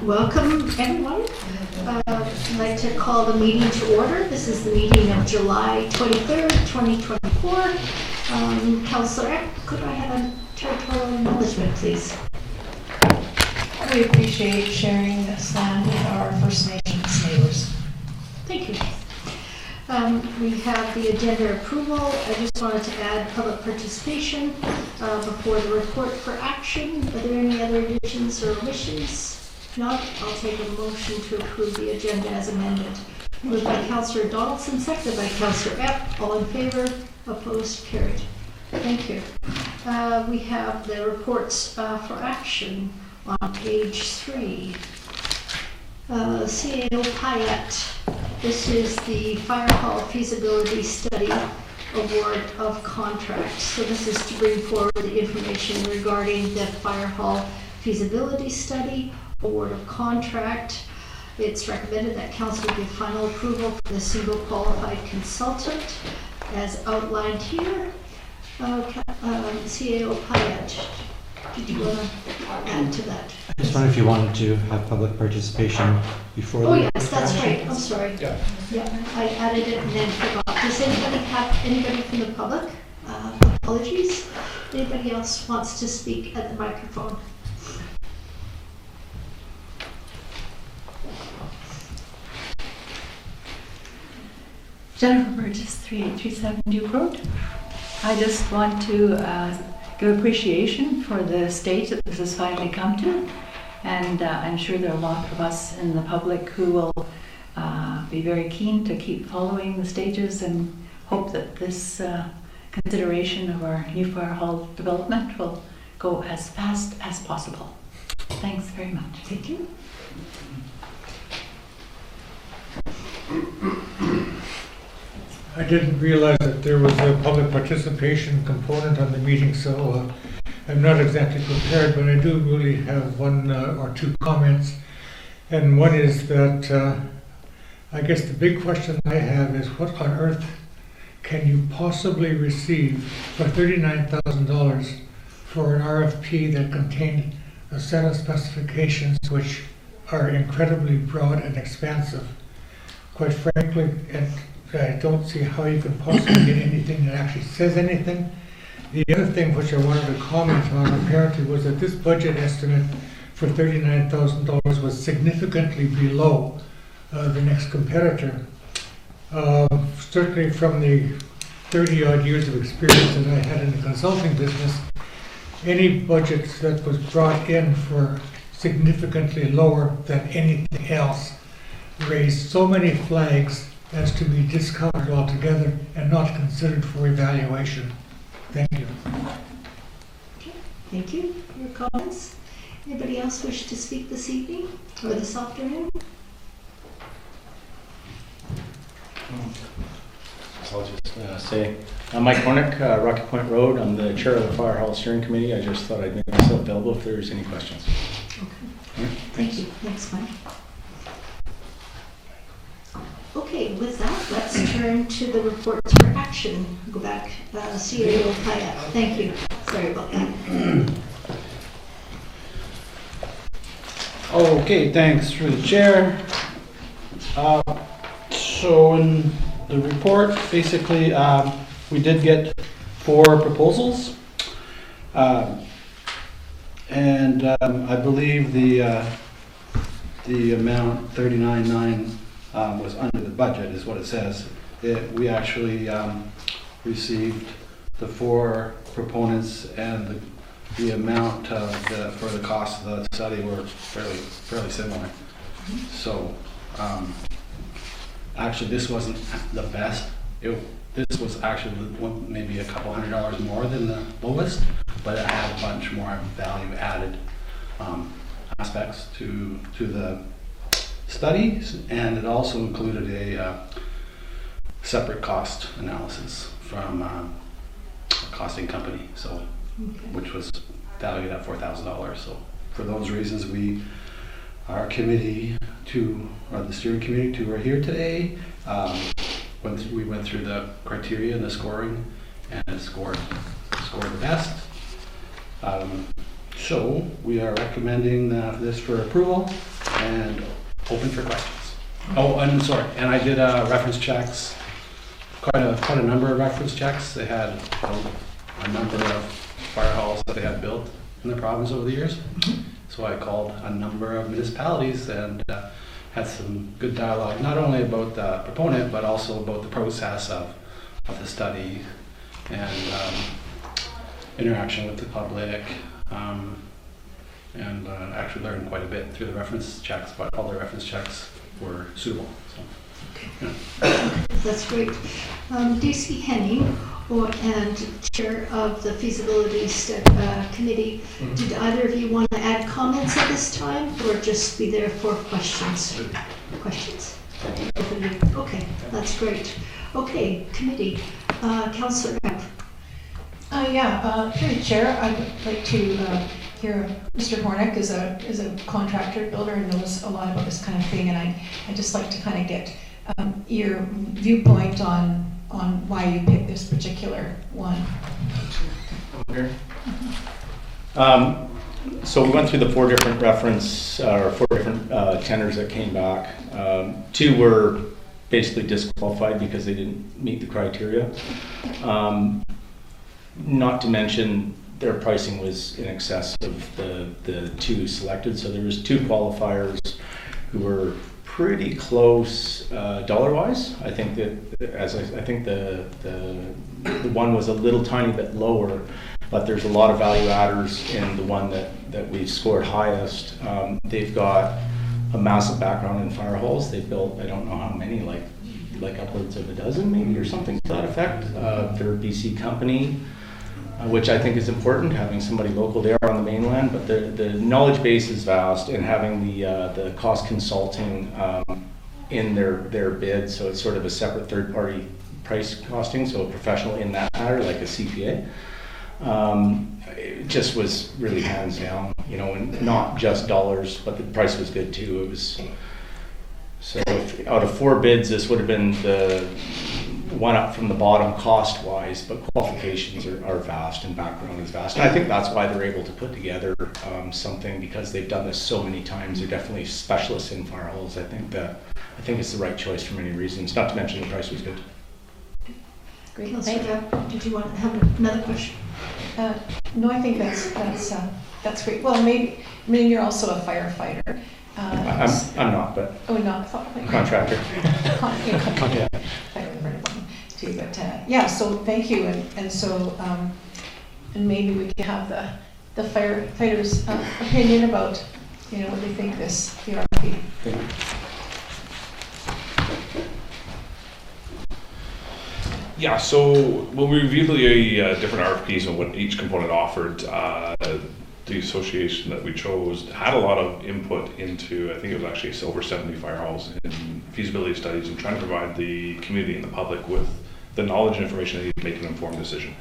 Welcome, everyone. I'd like to call the meeting to order. This is the meeting of July 23rd, 2024. Councillor, could I have a territorial acknowledgement, please? We appreciate sharing this land with our First Nations neighbors. Thank you. We have the agenda approval. I just wanted to add public participation before the report for action. Are there any other additions or omissions? If not, I'll take a motion to approve the agenda as amended. Moved by Councillor Donaldson, seconded by Councillor Epp. All in favor? Opposed? Carried. Thank you. We have the reports for action on page 3. CAO Payette. This is the Fire Hall Feasibility Study Award of Contract. So this is to bring forward the information regarding the Fire Hall Feasibility Study Award of Contract. It's recommended that Council give final approval for the single qualified consultant as outlined here. CAO Payette, did you want to add to that? I just wonder if you wanted to have public participation before. Oh yes, that's right. I'm sorry. Yeah, I added it and then forgot. Does anybody from the public? Apologies. Anybody else wants to speak at the microphone? Jennifer Burgess, 3837 Duke Road. I just want to give appreciation for the stage that this has finally come to, and I'm sure there are a lot of us in the public who will be very keen to keep following the stages and hope that this consideration of our new fire hall development will go as fast as possible. Thanks very much. Thank you. I didn't realize that there was a public participation component on the meeting, so I'm not exactly prepared, but I do really have one or two comments. And one is that I guess the big question I have is what on earth can you possibly receive for $39,000 for an RFP that contained a set of specifications which are incredibly broad and expansive? Quite frankly, I don't see how you can possibly get anything that actually says anything. The other thing which I wanted to comment on apparently was that this budget estimate for $39,000 was significantly below the next competitor. Certainly from the 30-odd years of experience that I had in the consulting business, any budget that was brought in for significantly lower than anything else raised so many flags as to be discounted altogether and not considered for evaluation. Thank you. Okay, thank you for your comments. Anybody else wish to speak this evening or this afternoon? So I'll just say, I'm Mike Hornick, Rocky Point Road. I'm the chair of the Fire Hall Steering Committee. I just thought I'd make myself available if there's any questions. Okay. Right, thank you. Thanks, Mike. Okay, with that, let's turn to the reports for action. Go back, CAO Payette. Thank you. Sorry about that. Okay, thanks through the chair. So in the report, basically, we did get 4 proposals, and I believe the amount 39,900 was under the budget, is what it says. We actually received the 4 proponents, and the amount for the cost of the study were fairly similar. So actually, this wasn't the best. This was actually maybe a couple $100 more than the lowest, but it had a bunch more value-added aspects to the studies, and it also included a separate cost analysis from a costing company, so which was valued at $4,000. So for those reasons, our committee the steering committee are here today. We went through the criteria and the scoring, and it scored the best. So we are recommending this for approval. and open for questions. Oh, and sorry, and I did reference checks, quite a number of reference checks. They had a number of fire halls that they had built in the province over the years. So I called a number of municipalities and had some good dialogue, not only about the proponent, but also about the process of the study and interaction with the public, and actually learned quite a bit through the reference checks, but all the reference checks were suitable. So, yeah. That's great. DC Henning, and Chair of the Feasibility Committee, did either of you want to add comments at this time, or just be there for questions? Questions? Okay, that's great. Okay, committee. Councillor Epp. Through the chair, I would like to hear Mr. Hornick is a contractor, builder, and knows a lot about this kind of thing, and I'd just like to kind of get your viewpoint on why you picked this particular one. So we went through the four different tenders that came back. Two were basically disqualified because they didn't meet the criteria. Not to mention their pricing was in excess of the two selected. So there was two qualifiers who were pretty close dollar-wise. I think that I think the one was a little tiny bit lower, but there's a lot of value adders in the one that we scored highest. They've got a massive background in fire halls. They've built, I don't know how many, like upwards of a dozen maybe, or something to that effect. They're a BC company, which I think is important, having somebody local. They are on the mainland, but the knowledge base is vast, and having the cost consulting in their bid, so it's sort of a separate third-party price costing, so a professional in that matter, like a CPA. It just was really hands down, and not just dollars, but the price was good too. It was, so out of four bids, this would have been the one up from the bottom cost-wise, but qualifications are vast and background is vast. And I think that's why they're able to put together something, because they've done this so many times. They're definitely specialists in fire halls. I think it's the right choice for many reasons, not to mention the price was good. Great, Councillor thank you. Epp, did you want to have another question? No, I think that's great. Well, maybe you're also a firefighter. I'm not, but Oh, not contractor. Yeah. Too, but so thank you, and so and maybe we can have the firefighters' opinion about what they think the RFP. Thank you. Yeah, so when we reviewed the different RFPs and what each component offered, the association that we chose had a lot of input into, I think it was actually over 70 fire halls in feasibility studies, and trying to provide the community and the public with the knowledge and information they need to make an informed decision.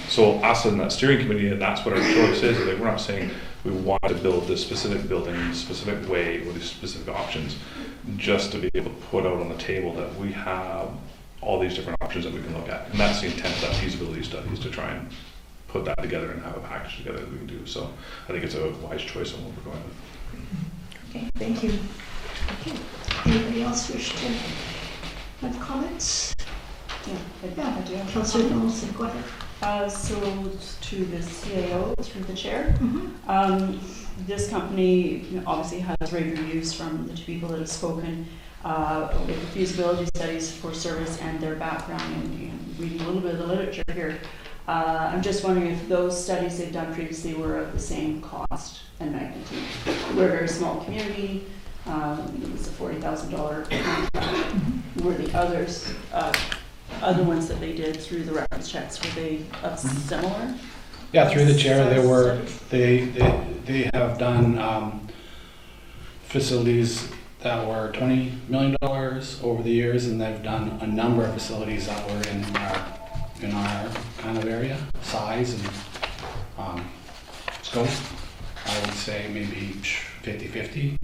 So us in that steering committee, and that's what our choice is. Like, we're not saying we want to build this specific building in a specific way or these specific options, just to be able to put out on the table that we have all these different options that we can look at. And that's the intent of that feasibility study, is to try and put that together and have a package together that we can do. So I think it's a wise choice on what we're going with. Okay, thank you. Okay. Anybody else wish to have comments? I do have Councillor comments. Donaldson, go ahead. So to the CAO, through the chair, this company obviously has rave reviews from the two people that have spoken with the feasibility studies for service and their background, and reading a little bit of the literature here. I'm just wondering if those studies they've done previously were of the same cost and magnitude. We're a very small community. It was a $40,000 contract. Were the others, other ones that they did through the reference checks, were they similar? Yeah, through the chair, they have done facilities that were $20 million over the years, and they've done a number of facilities that were in our kind of area, size and scope. I would say maybe 50-50.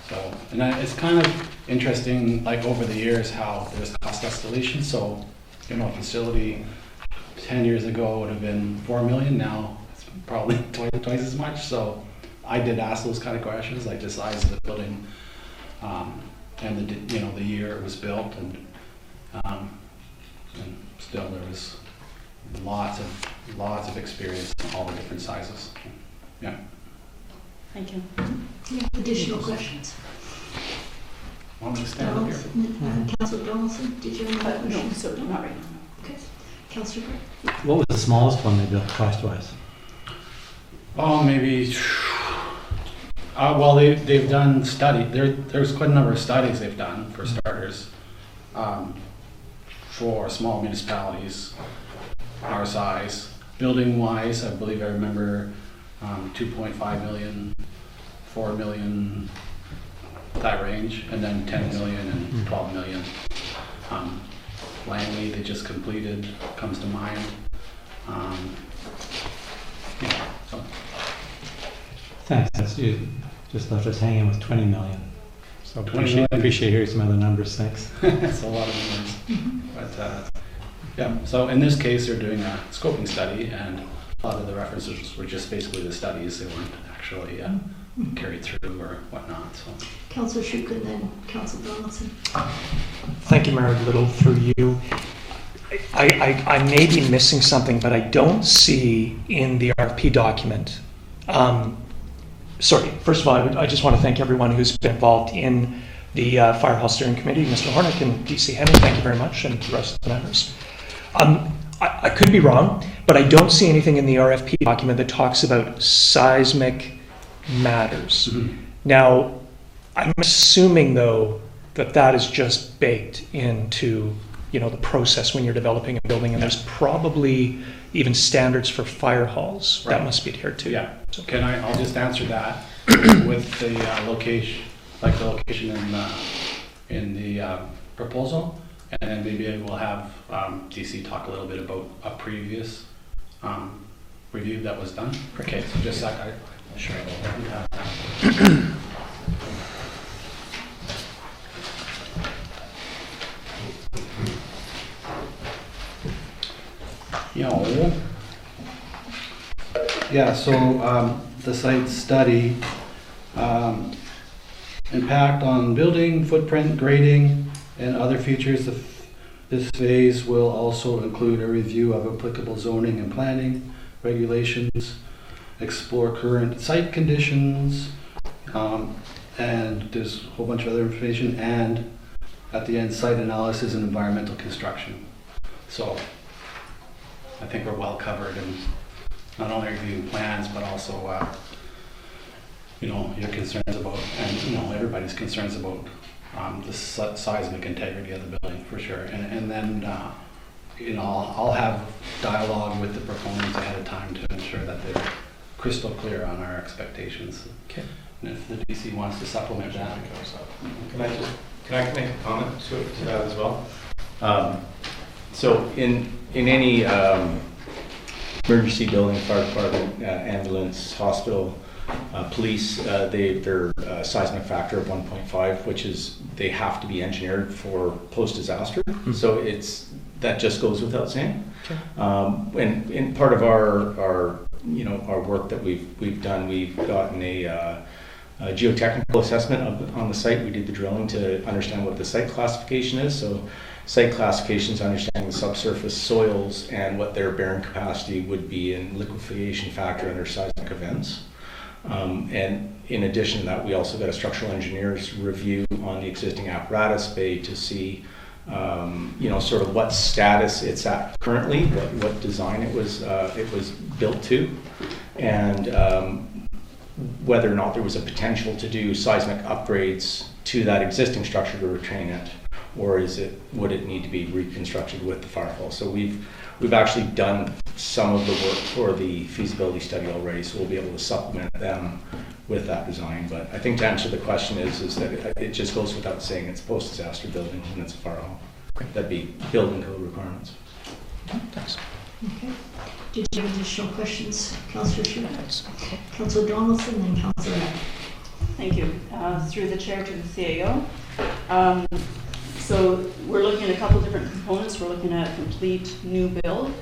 So, and it's kind of interesting, like over the years, how there's cost escalation. So, a facility 10 years ago would have been $4 million. Now it's probably twice as much. So, I did ask those kind of questions, like the size of the building, and the year it was built, and still there was lots of experience in all the different sizes. Yeah. Thank you. Yeah, additional questions? Want me to stand up here? Councillor Donaldson, did you have any No, questions? so not right now. Okay. Councillor Gray? What was the smallest one they built cost-wise? Oh, maybe. Well, they've done there's quite a number of studies they've done, for starters, for small municipalities our size. Building-wise, I believe I remember 2.5 million, 4 million, that range, and then 10 million and 12 million. Langley, they just completed, comes to mind. Yeah, so. Thanks, that's you just left us hanging with 20 million. So 20 million. appreciate hearing some other numbers, thanks. It's a lot of numbers. But yeah, so in this case, they're doing a scoping study, and a lot of the references were just basically the studies. They weren't actually carried through or whatnot. So. Councillor Schuch and then Councillor Donaldson. Thank you, Mayor Little, through you. I may be missing something, but I don't see in the RFP document. Sorry, first of all, I just want to thank everyone who's been involved in the Firehouse Steering Committee, Mr. Hornick and DC Henry, thank you very much, and the rest of the members. I could be wrong, but I don't see anything in the RFP document that talks about seismic matters. Mm-hmm. Now, I'm assuming, though, that is just baked into the process when you're developing a building, and there's probably even standards for fire halls that must be adhered to. Yeah. So I'll just answer that with the location, like the location in the proposal, and then maybe we'll have DC talk a little bit about a previous review that was done. Okay. So just a sec. Sure. Yeah, so the site study, impact on building, footprint, grading, and other features. This phase will also include a review of applicable zoning and planning regulations, explore current site conditions, and there's a whole bunch of other information, and at the end, site analysis and environmental construction. So I think we're well covered in not only reviewing plans, but also, your concerns about, and everybody's concerns about the seismic integrity of the building, for sure. And then, I'll have dialogue with the proponents ahead of time to ensure that they're crystal clear on our expectations. Okay. And if the DC wants to supplement that. Can I make a comment to that as well? So in any emergency building, fire department, ambulance, hospital, police, their seismic factor of 1.5, which is they have to be engineered for post-disaster. Mm-hmm. So that just goes without saying. Okay. And in part of our work that we've done, we've gotten a geotechnical assessment on the site. We did the drilling to understand what the site classification is. So site classifications, understanding the subsurface soils and what their bearing capacity would be in liquefaction factor under seismic events. And in addition to that, we also got a structural engineer's review on the existing apparatus bay to see, sort of what status it's at currently, what design it was built to, and whether or not there was a potential to do seismic upgrades to that existing structure to retain it, or would it need to be reconstructed with the firewall? So we've actually done some of the work for the feasibility study already, so we'll be able to supplement them with that design. But I think to answer the question is that it just goes without saying it's a post-disaster building and it's a firewall. That'd be building code requirements. Thanks. Okay. Did you have additional questions, Councillor Schuch? Councillor Donaldson and Councillor Eck. Thank you. Through the chair to the CAO. So we're looking at a couple different components. We're looking at a complete new build.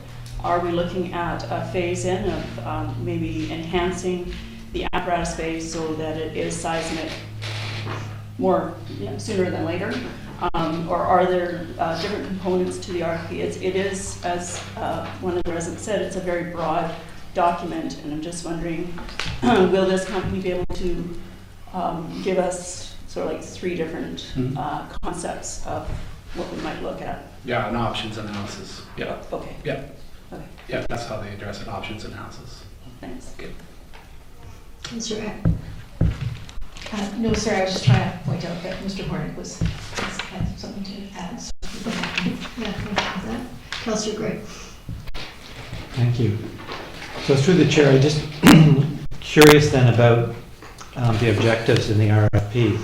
Are we looking at a phase in of maybe enhancing the apparatus bay so that it is seismic more sooner than later? Or are there different components to the RFP? It is, as one of the residents said, it's a very broad document, and I'm just wondering, will this company be able to give us sort of like 3 different concepts of what we might look at? Yeah, an options analysis. Yeah. Okay. Yeah. Okay. Yeah, that's how they address it, options analysis. Thanks. Okay. Councillor Eck. No, sir, I was just trying to point out that Mr. Hornick had something to add. So Yeah, thank you for that. Councillor Gray. Thank you. So through the chair, I'm just curious then about the objectives in the RFP,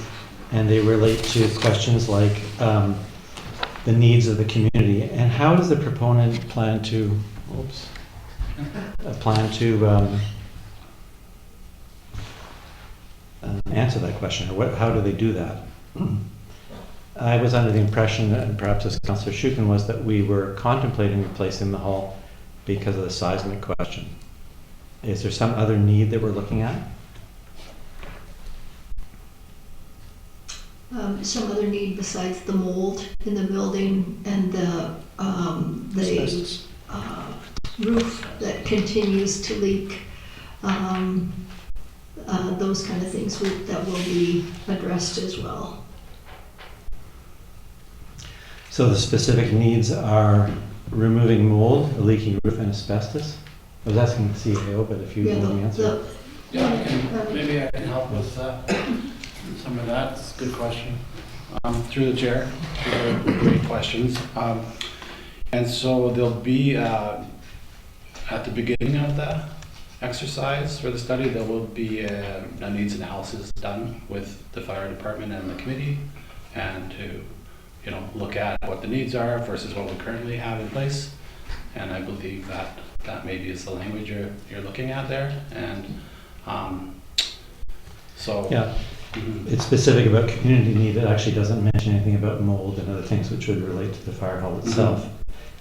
and they relate to questions like the needs of the community, and how does the proponent plan to, answer that question, or how do they do that? I was under the impression, and perhaps as Councillor Schuken was, that we were contemplating replacing the hall because of the seismic question. Is there some other need that we're looking at? Some other need besides the mold in the building and the roof that continues to leak. Those kind of things that will be addressed as well. So the specific needs are removing mold, a leaking roof, and asbestos? I was asking the CAO, but if you know the answer. Maybe I can help with some of that. It's a good question. Through the chair, great questions. And so there'll be, at the beginning of the exercise for the study, there will be a needs analysis done with the fire department and the committee, and to look at what the needs are versus what we currently have in place. And I believe that maybe is the language you're looking at there. And so yeah, it's specific about community need. It actually doesn't mention anything about mold and other things which would relate to the fire hall itself.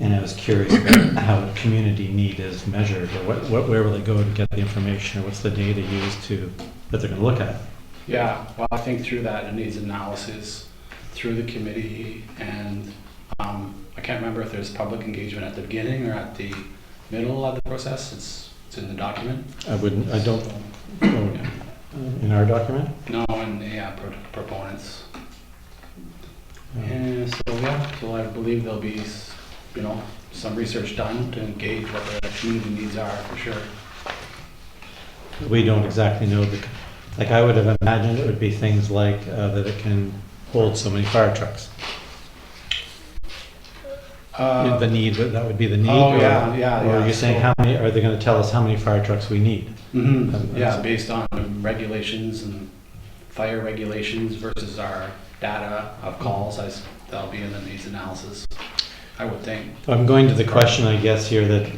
And I was curious about how community need is measured, or where will they go to get the information, or what's the data used that they're going to look at? Yeah, well, I think through that it needs analysis through the committee, and I can't remember if there's public engagement at the beginning or at the middle of the process. It's in the document. I don't in our document? No, and proponents. And so I believe there'll be some research done to engage what the community needs are, for sure. We don't exactly know like I would have imagined it would be things like that it can hold so many fire trucks. The need, that would be the need. Oh, or yeah. Or you're saying how many? Are they going to tell us how many fire trucks we need? Mm-hmm. Yeah, based on regulations and fire regulations versus our data of calls, that'll be in the needs analysis, I would think. I'm going to the question, I guess, here that,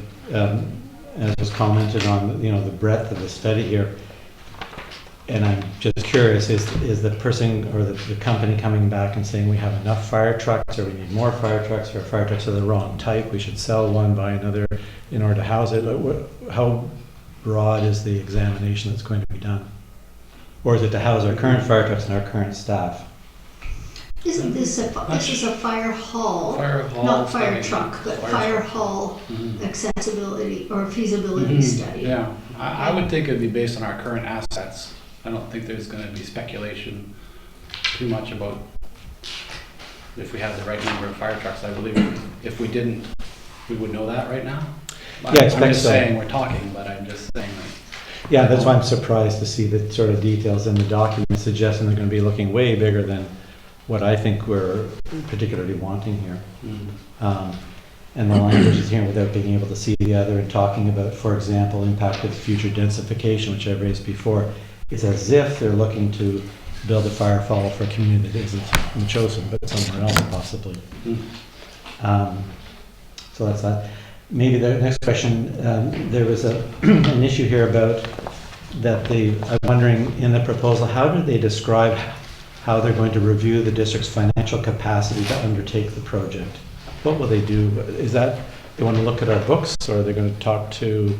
as was commented on, the breadth of the study here. And I'm just curious, is the person or the company coming back and saying we have enough fire trucks, or we need more fire trucks, or fire trucks are the wrong type, we should sell one, buy another in order to house it? How broad is the examination that's going to be done? Or is it to house our current fire trucks and our current staff? Isn't this is a fire hall, not fire truck, but fire hall accessibility or feasibility study? Yeah, I would think it'd be based on our current assets. I don't think there's going to be speculation too much about if we have the right number of fire trucks. I believe if we didn't, we would know that right now. Yeah, I'm just saying we're talking, but I'm just saying that. Yeah, that's why I'm surprised to see the sort of details in the document suggesting they're going to be looking way bigger than what I think we're particularly wanting here. And the language is here without being able to see the other, and talking about, for example, impact of future densification, which I've raised before. It's as if they're looking to build a fire hall for a community that isn't in Chosen, but somewhere else possibly. So that's that. Maybe the next question, there was an issue here about that I'm wondering in the proposal, how do they describe how they're going to review the district's financial capacity to undertake the project? What will they do? Is that they want to look at our books, or are they going to talk to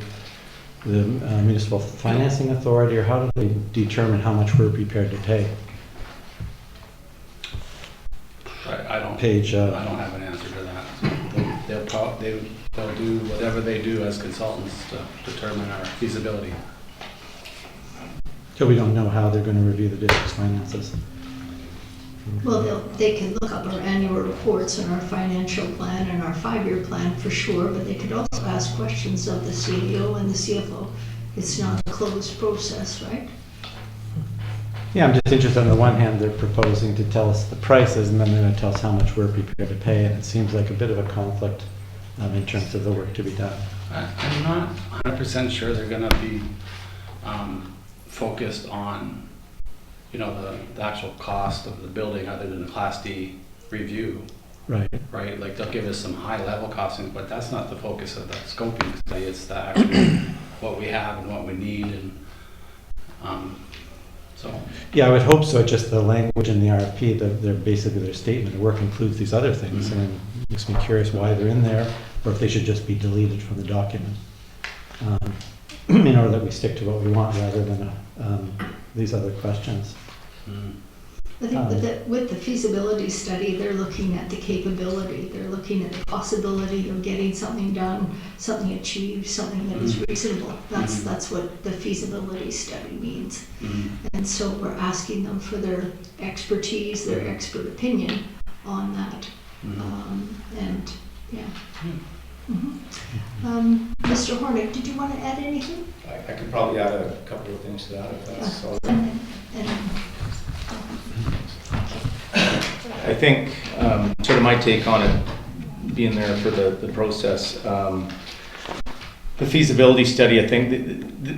the Municipal Financing Authority, or how do they determine how much we're prepared to pay? I don't Page, I don't have an answer to that. They'll do whatever they do as consultants to determine our feasibility. so we don't know how they're going to review the district's finances. Well, they can look up our annual reports and our financial plan and our 5-year plan for sure, but they could also ask questions of the CEO and the CFO. It's not a closed process, right? Yeah, I'm just interested, on the one hand, they're proposing to tell us the prices, and then they're going to tell us how much we're prepared to pay, and it seems like a bit of a conflict in terms of the work to be done. I'm not 100% sure they're going to be focused on, you know, the actual cost of the building other than the Class D review, Right. right? Like they'll give us some high-level costings, but that's not the focus of the scoping study. It's the actual what we have and what we need, and so. Yeah, I would hope so. Just the language in the RFP, they're basically their statement of work includes these other things, Mm-hmm. and it makes me curious why they're in there, or if they should just be deleted from the document, in order that we stick to what we want rather than these other questions. Mm. I think with the feasibility study, they're looking at the capability, they're looking at the possibility of getting something done, something achieved, something that is reasonable. That's what the feasibility study means. And so we're asking them for their expertise, their expert opinion on that. And yeah. Mr. Hornick, did you want to add anything? I could probably add a couple of things to that if that's all right. I think sort of my take on it, being there for the process, the feasibility study, I think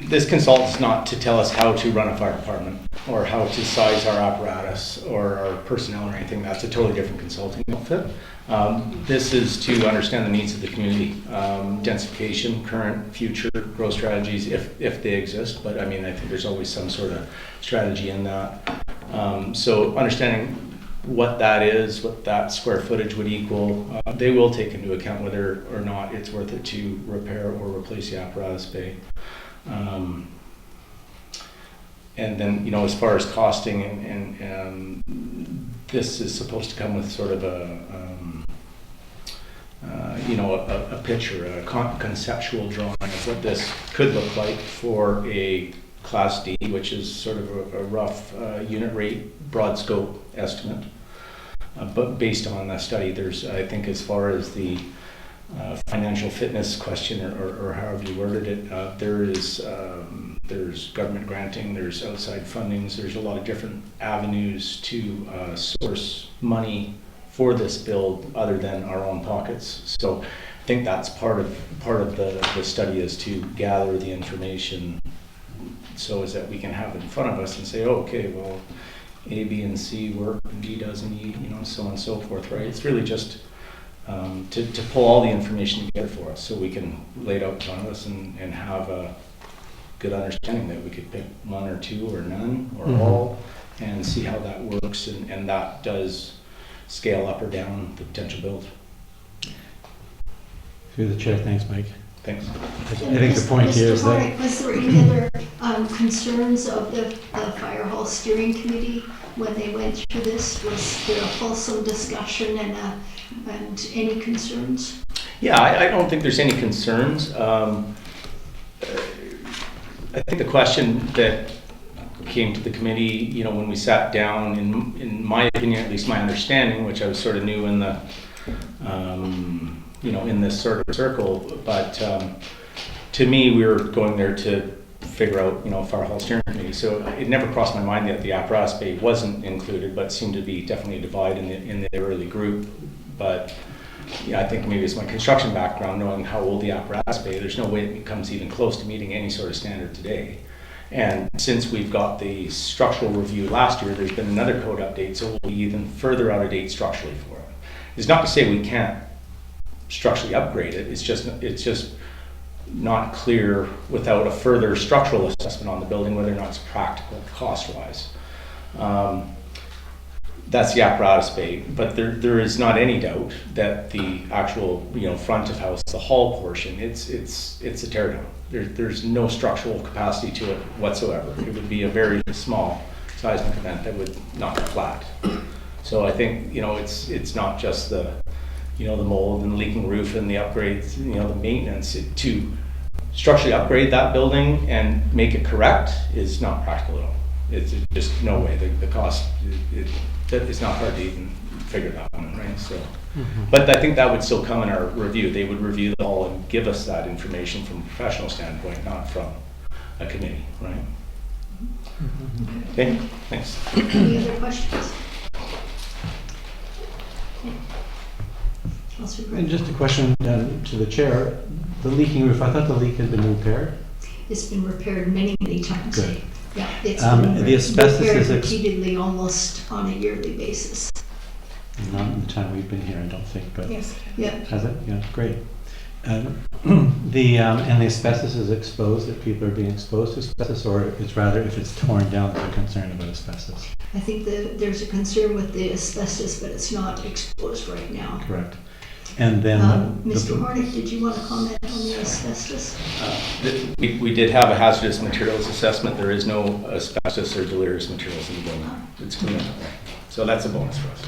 this consultant's not to tell us how to run a fire department or how to size our apparatus or our personnel or anything. That's a totally different consulting outfit. This is to understand the needs of the community, densification, current, future growth strategies, if they exist. But I mean, I think there's always some sort of strategy in that. So understanding what that is, what that square footage would equal, they will take into account whether or not it's worth it to repair or replace the apparatus bay. And then, you know, as far as costing, and this is supposed to come with sort of a picture, a conceptual drawing of what this could look like for a Class D, which is sort of a rough unit rate, broad scope estimate. But based on that study, there's, I think, as far as the financial fitness question, or however you worded it, there's government granting, there's outside fundings, there's a lot of different avenues to source money for this build other than our own pockets. So I think that's part of the study, is to gather the information so as that we can have it in front of us and say, oh, okay, well, A, B, and C work, and D doesn't, E, you know, so on and so forth, right? It's really just to pull all the information together for us so we can lay it out in front of us and have a good understanding that we could pick one or two or none or all and see how that works, and that does scale up or down the potential build. Through the chair, thanks, Mike. Thanks. I think the point here is Mr. that Hornick, was there any other concerns of the Fire Hall Steering Committee when they went through this? Was there a fulsome discussion and any concerns? Yeah, I don't think there's any concerns. I think the question that came to the committee, you know, when we sat down, in my opinion, at least my understanding, which I was sort of new in the, you know, in this sort of circle, but to me, we were going there to figure out, you know, Fire Hall Steering Committee. So it never crossed my mind that the apparatus bay wasn't included, but seemed to be definitely a divide in the early group. But yeah, I think maybe it's my construction background, knowing how old the apparatus bay, there's no way it comes even close to meeting any sort of standard today. And since we've got the structural review last year, there's been another code update, so we'll be even further out of date structurally for it. It's not to say we can't structurally upgrade it, it's just not clear without a further structural assessment on the building whether or not it's practical cost-wise. that's the apparatus bay, but there is not any doubt that the actual, front of house, the hall portion, it's a tear down. There's no structural capacity to it whatsoever. It would be a very small seismic event that would knock it flat. So I think, it's not just the mold and the leaking roof and the upgrades, the maintenance. To structurally upgrade that building and make it correct is not practical at all. It's just no way. The cost, it's not hard to even figure that one, right? So, but I think that would still come in our review. They would review the whole and give us that information from a professional standpoint, not from a committee, right? Okay, thanks. Any other questions? Councillor And Greg? just a question to the chair. The leaking roof, I thought the leak had been repaired. It's been repaired many, many times. Good. Yeah, it's The been asbestos repaired is repeatedly, almost on a yearly basis. Not in the time we've been here, I don't think, but Yes. Yeah, has it? Yeah, great. And the asbestos is exposed, if people are being exposed to asbestos, or it's rather if it's torn down, they're concerned about asbestos. I think there's a concern with the asbestos, but it's not exposed right now. Correct. And then Mr. Hornick, did you want to comment on the asbestos? We did have a hazardous materials assessment. There is no asbestos or delirious materials in the building. It's clean. So that's a bonus for us.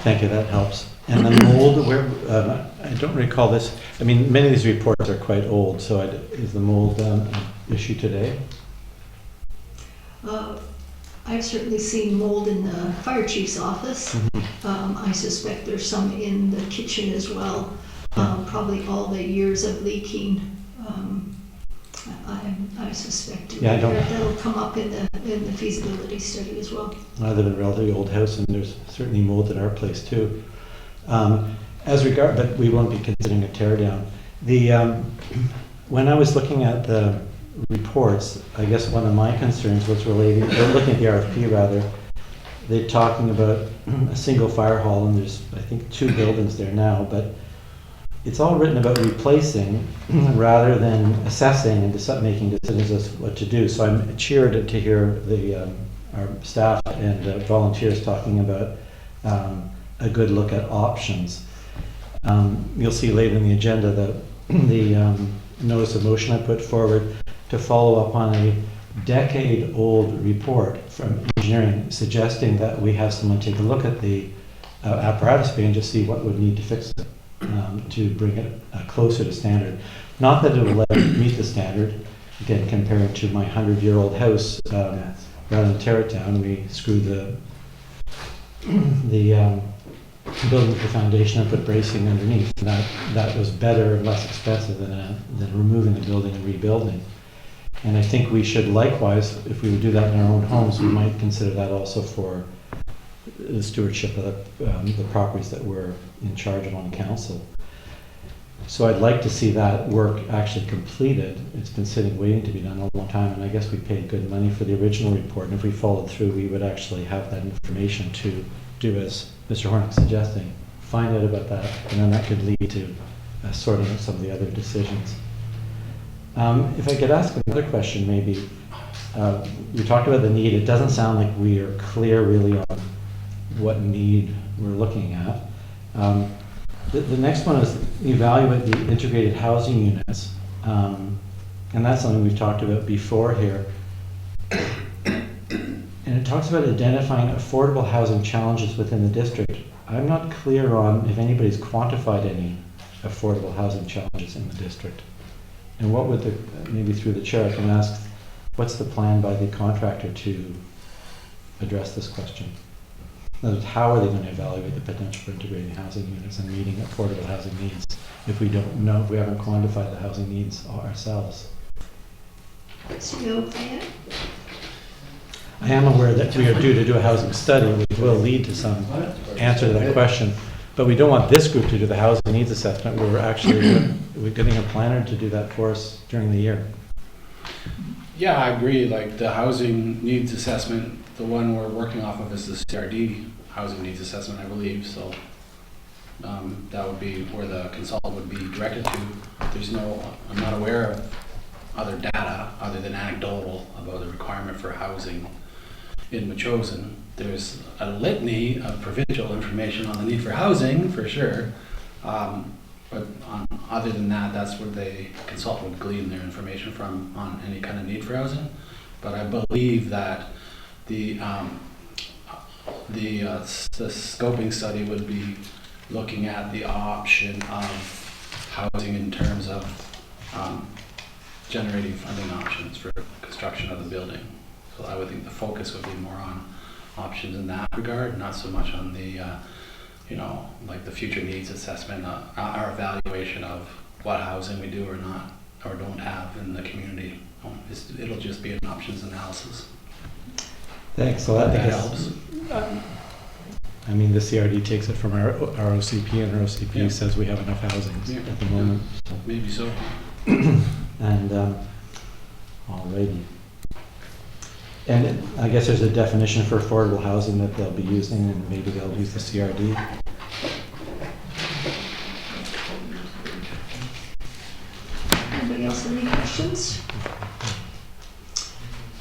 Thank you, that helps. And the mold, I don't recall this, I mean, many of these reports are quite old, so is the mold an issue today? I've certainly seen mold in the fire chief's office. I suspect there's some in the kitchen as well. Probably all the years of leaking. I suspect that'll come up in the feasibility study as well. I live in a relatively old house, and there's certainly mold at our place too. But we won't be considering a tear down. When I was looking at the reports, I guess one of my concerns was looking at the RFP rather, they're talking about a single fire hall, and there's, I think, 2 buildings there now, but it's all written about replacing rather than assessing and making decisions as what to do. So I'm cheered to hear our staff and volunteers talking about a good look at options. You'll see later in the agenda that the notice of motion I put forward to follow up on a decade-old report from engineering suggesting that we have someone take a look at the apparatus bay and just see what would need to fix it to bring it closer to standard. Not that it will let it meet the standard. Again, compared to my 100-year-old house, rather than tear it down, we screwed the building with the foundation and put bracing underneath. And that was better and less expensive than removing the building and rebuilding. And I think we should likewise, if we would do that in our own homes, we might consider that also for the stewardship of the properties that we're in charge of on council. So I'd like to see that work actually completed. It's been sitting waiting to be done a long time, and I guess we paid good money for the original report, and if we followed through, we would actually have that information to do as Mr. Hornick's suggesting, find out about that, and then that could lead to sorting out some of the other decisions. If I could ask another question, maybe. We talked about the need. It doesn't sound like we are clear really on what need we're looking at. The next one is evaluate the integrated housing units. And that's something we've talked about before here. And it talks about identifying affordable housing challenges within the district. I'm not clear on if anybody's quantified any affordable housing challenges in the district. And what would maybe through the chair I can ask, what's the plan by the contractor to address this question? In other words, how are they going to evaluate the potential for integrating housing units and meeting affordable housing needs if we don't know, if we haven't quantified the housing needs ourselves? CEO, I am aware that we are due to do a housing study, which will lead to some answer to that question. But we don't want this group to do the housing needs assessment. We're getting a planner to do that for us during the year. Yeah, I agree. Like the housing needs assessment, the one we're working off of is the CRD housing needs assessment, I believe. So that would be where the consultant would be directed to. I'm not aware of other data other than anecdotal about the requirement for housing in Machosen. there's a litany of provincial information on the need for housing, for sure. But other than that, that's where the consultant would glean their information from on any kind of need for housing. But I believe that the scoping study would be looking at the option of housing in terms of generating funding options for construction of the building. So I would think the focus would be more on options in that regard, not so much on the like the future needs assessment, our evaluation of what housing we do or not, or don't have in the community. It'll just be an options analysis. Thanks. So that That helps. I mean, the CRD takes it from our OCP, and our OCP Yeah. says we have enough housing Yeah. at the moment. Maybe so. And alrighty. And I guess there's a definition for affordable housing that they'll be using, and maybe they'll use the CRD. Anybody else have any questions?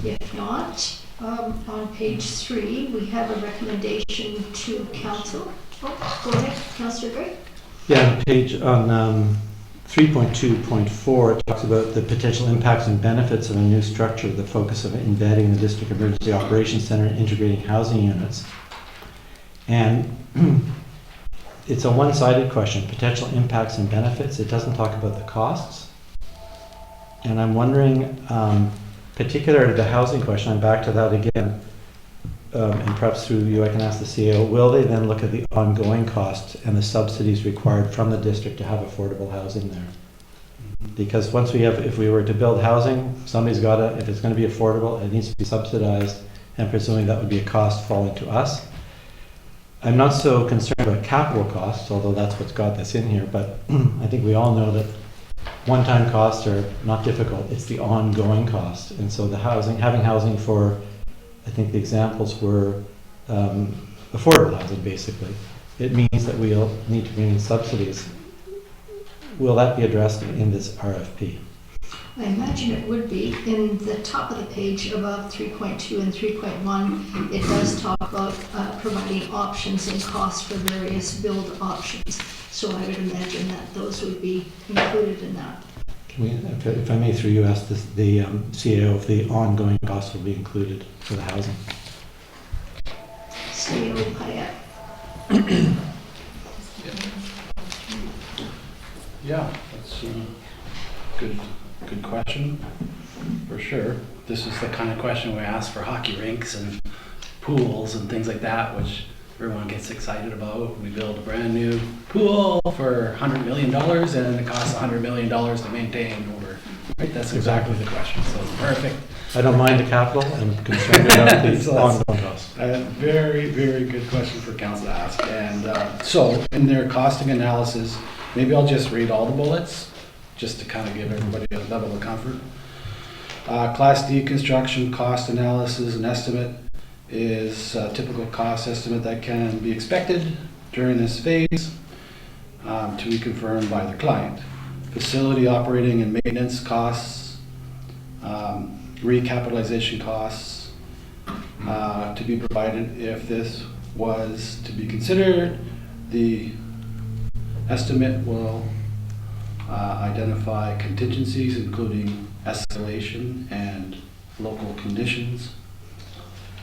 If not, on page 3, we have a recommendation to council. Oh, go ahead, Councillor Gray. Yeah, on page on 3.2.4, it talks about the potential impacts and benefits of a new structure, the focus of embedding the District Emergency Operations Center and integrating housing units. And it's a one-sided question, potential impacts and benefits. It doesn't talk about the costs. And I'm wondering, particular to the housing question, I'm back to that again, and perhaps through you I can ask the CEO, will they then look at the ongoing costs and the subsidies required from the district to have affordable housing there? Because once we have, if we were to build housing, somebody's got to, if it's going to be affordable, it needs to be subsidized, and presuming that would be a cost falling to us. I'm not so concerned about capital costs, although that's what's got this in here, but I think we all know that one-time costs are not difficult, it's the ongoing cost. And so the housing, having housing for, I think the examples were affordable housing, basically. It means that we'll need to bring in subsidies. Will that be addressed in this RFP? I imagine it would be. In the top of the page above 3.2 and 3.1, it does talk about providing options and costs for various build options. So I would imagine that those would be included in that. Can we, if I may, through you, ask this, the CEO if the ongoing costs will be included for the housing? CEO Payette. Yeah, that's a good question, for sure. This is the kind of question we ask for hockey rinks and pools and things like that, which everyone gets excited about. We build a brand new pool for $100 million and it costs $100 million to maintain over. Right? That's exactly the question, so it's perfect. I don't mind the capital, I'm concerned about the ongoing costs. Very, very good question for council to ask. And so in their costing analysis, maybe I'll just read all the bullets, just to kind of give everybody a level of comfort. Class D construction cost analysis and estimate is a typical cost estimate that can be expected during this phase to be confirmed by the client. Facility operating and maintenance costs, recapitalization costs to be provided if this was to be considered. The estimate will identify contingencies including escalation and local conditions.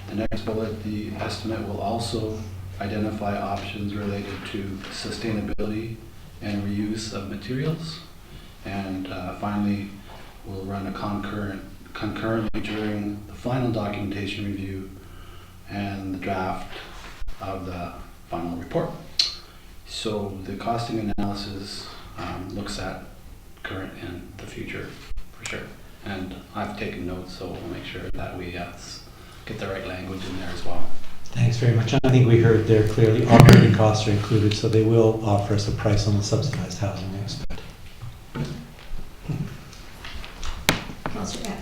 The next bullet, the estimate will also identify options related to sustainability and reuse of materials. And finally, we'll run a concurrently during the final documentation review and the draft of the final report. So the costing analysis looks at current and the future, for sure. And I've taken notes, so we'll make sure that we get the right language in there as well. Thanks very much. I think we heard there clearly operating costs are included, so they will offer us a price on the subsidized housing, I expect. Councillor Epp.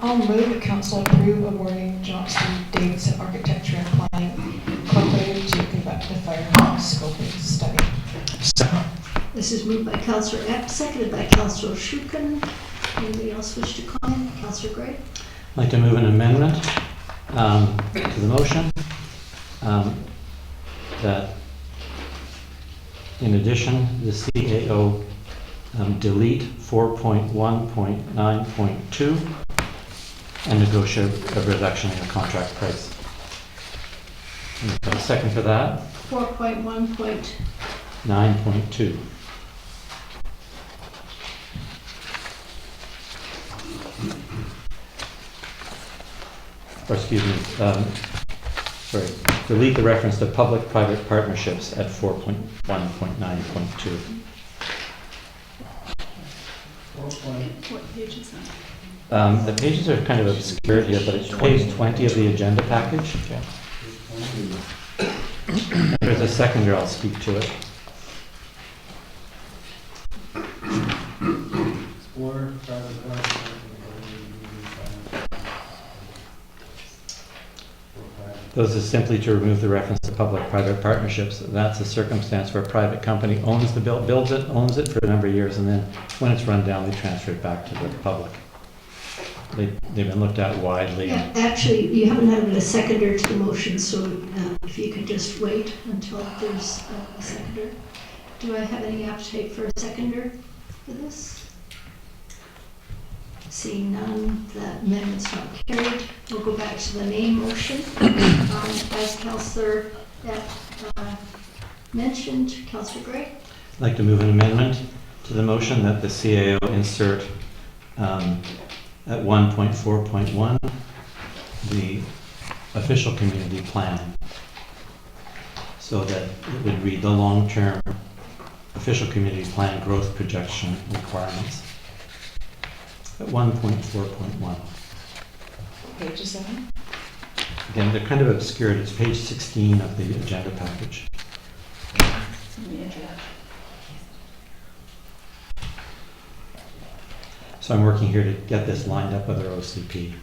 I'll move that council approve awarding Johnson Davidson Architecture and Planning Incorporated to conduct the firehouse scoping study. This is moved by Councillor Epp, seconded by Councillor Schuken. Anybody else wish to comment? Councillor Gray? I'd like to move an amendment to the motion, that in addition, the CAO delete 4.1.9.2 and negotiate a reduction in the contract price. A second for that? 4.1.9.2. 9.2. Or excuse me, sorry, delete the reference to public-private partnerships at 4.1.9.2. What page is that? The pages are kind of obscured here, but it's page 20 of the agenda package. There's a seconder, I'll speak to it. Those is simply to remove the reference to public-private partnerships. That's a circumstance where a private company owns the builds it, owns it for a number of years, and then when it's run down, they transfer it back to the public. They've been looked at widely. Yeah, actually, you haven't had a seconder to the motion, so if you could just wait until there's a seconder. Do I have any appetite for a seconder for this? Seeing none, that amendment's not carried. We'll go back to the main motion. As Councillor mentioned, Councillor Gray. I'd like to move an amendment to the motion that the CAO insert at 1.4.1 the official community plan, so that it would read the long-term official community plan growth projection requirements at 1.4.1. Page 7? Again, they're kind of obscured. It's page 16 of the agenda package. So I'm working here to get this lined up with our OCP.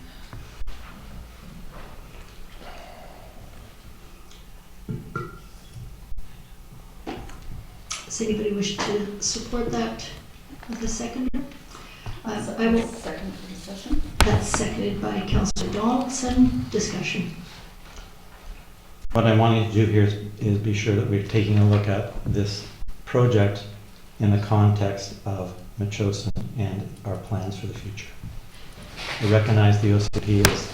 Does anybody wish to support that with a seconder? I will. Second for discussion. That's seconded by Councillor Donaldson. Discussion. What I'm wanting to do here is be sure that we're taking a look at this project in the context of Metchosin and our plans for the future. I recognize the OCP is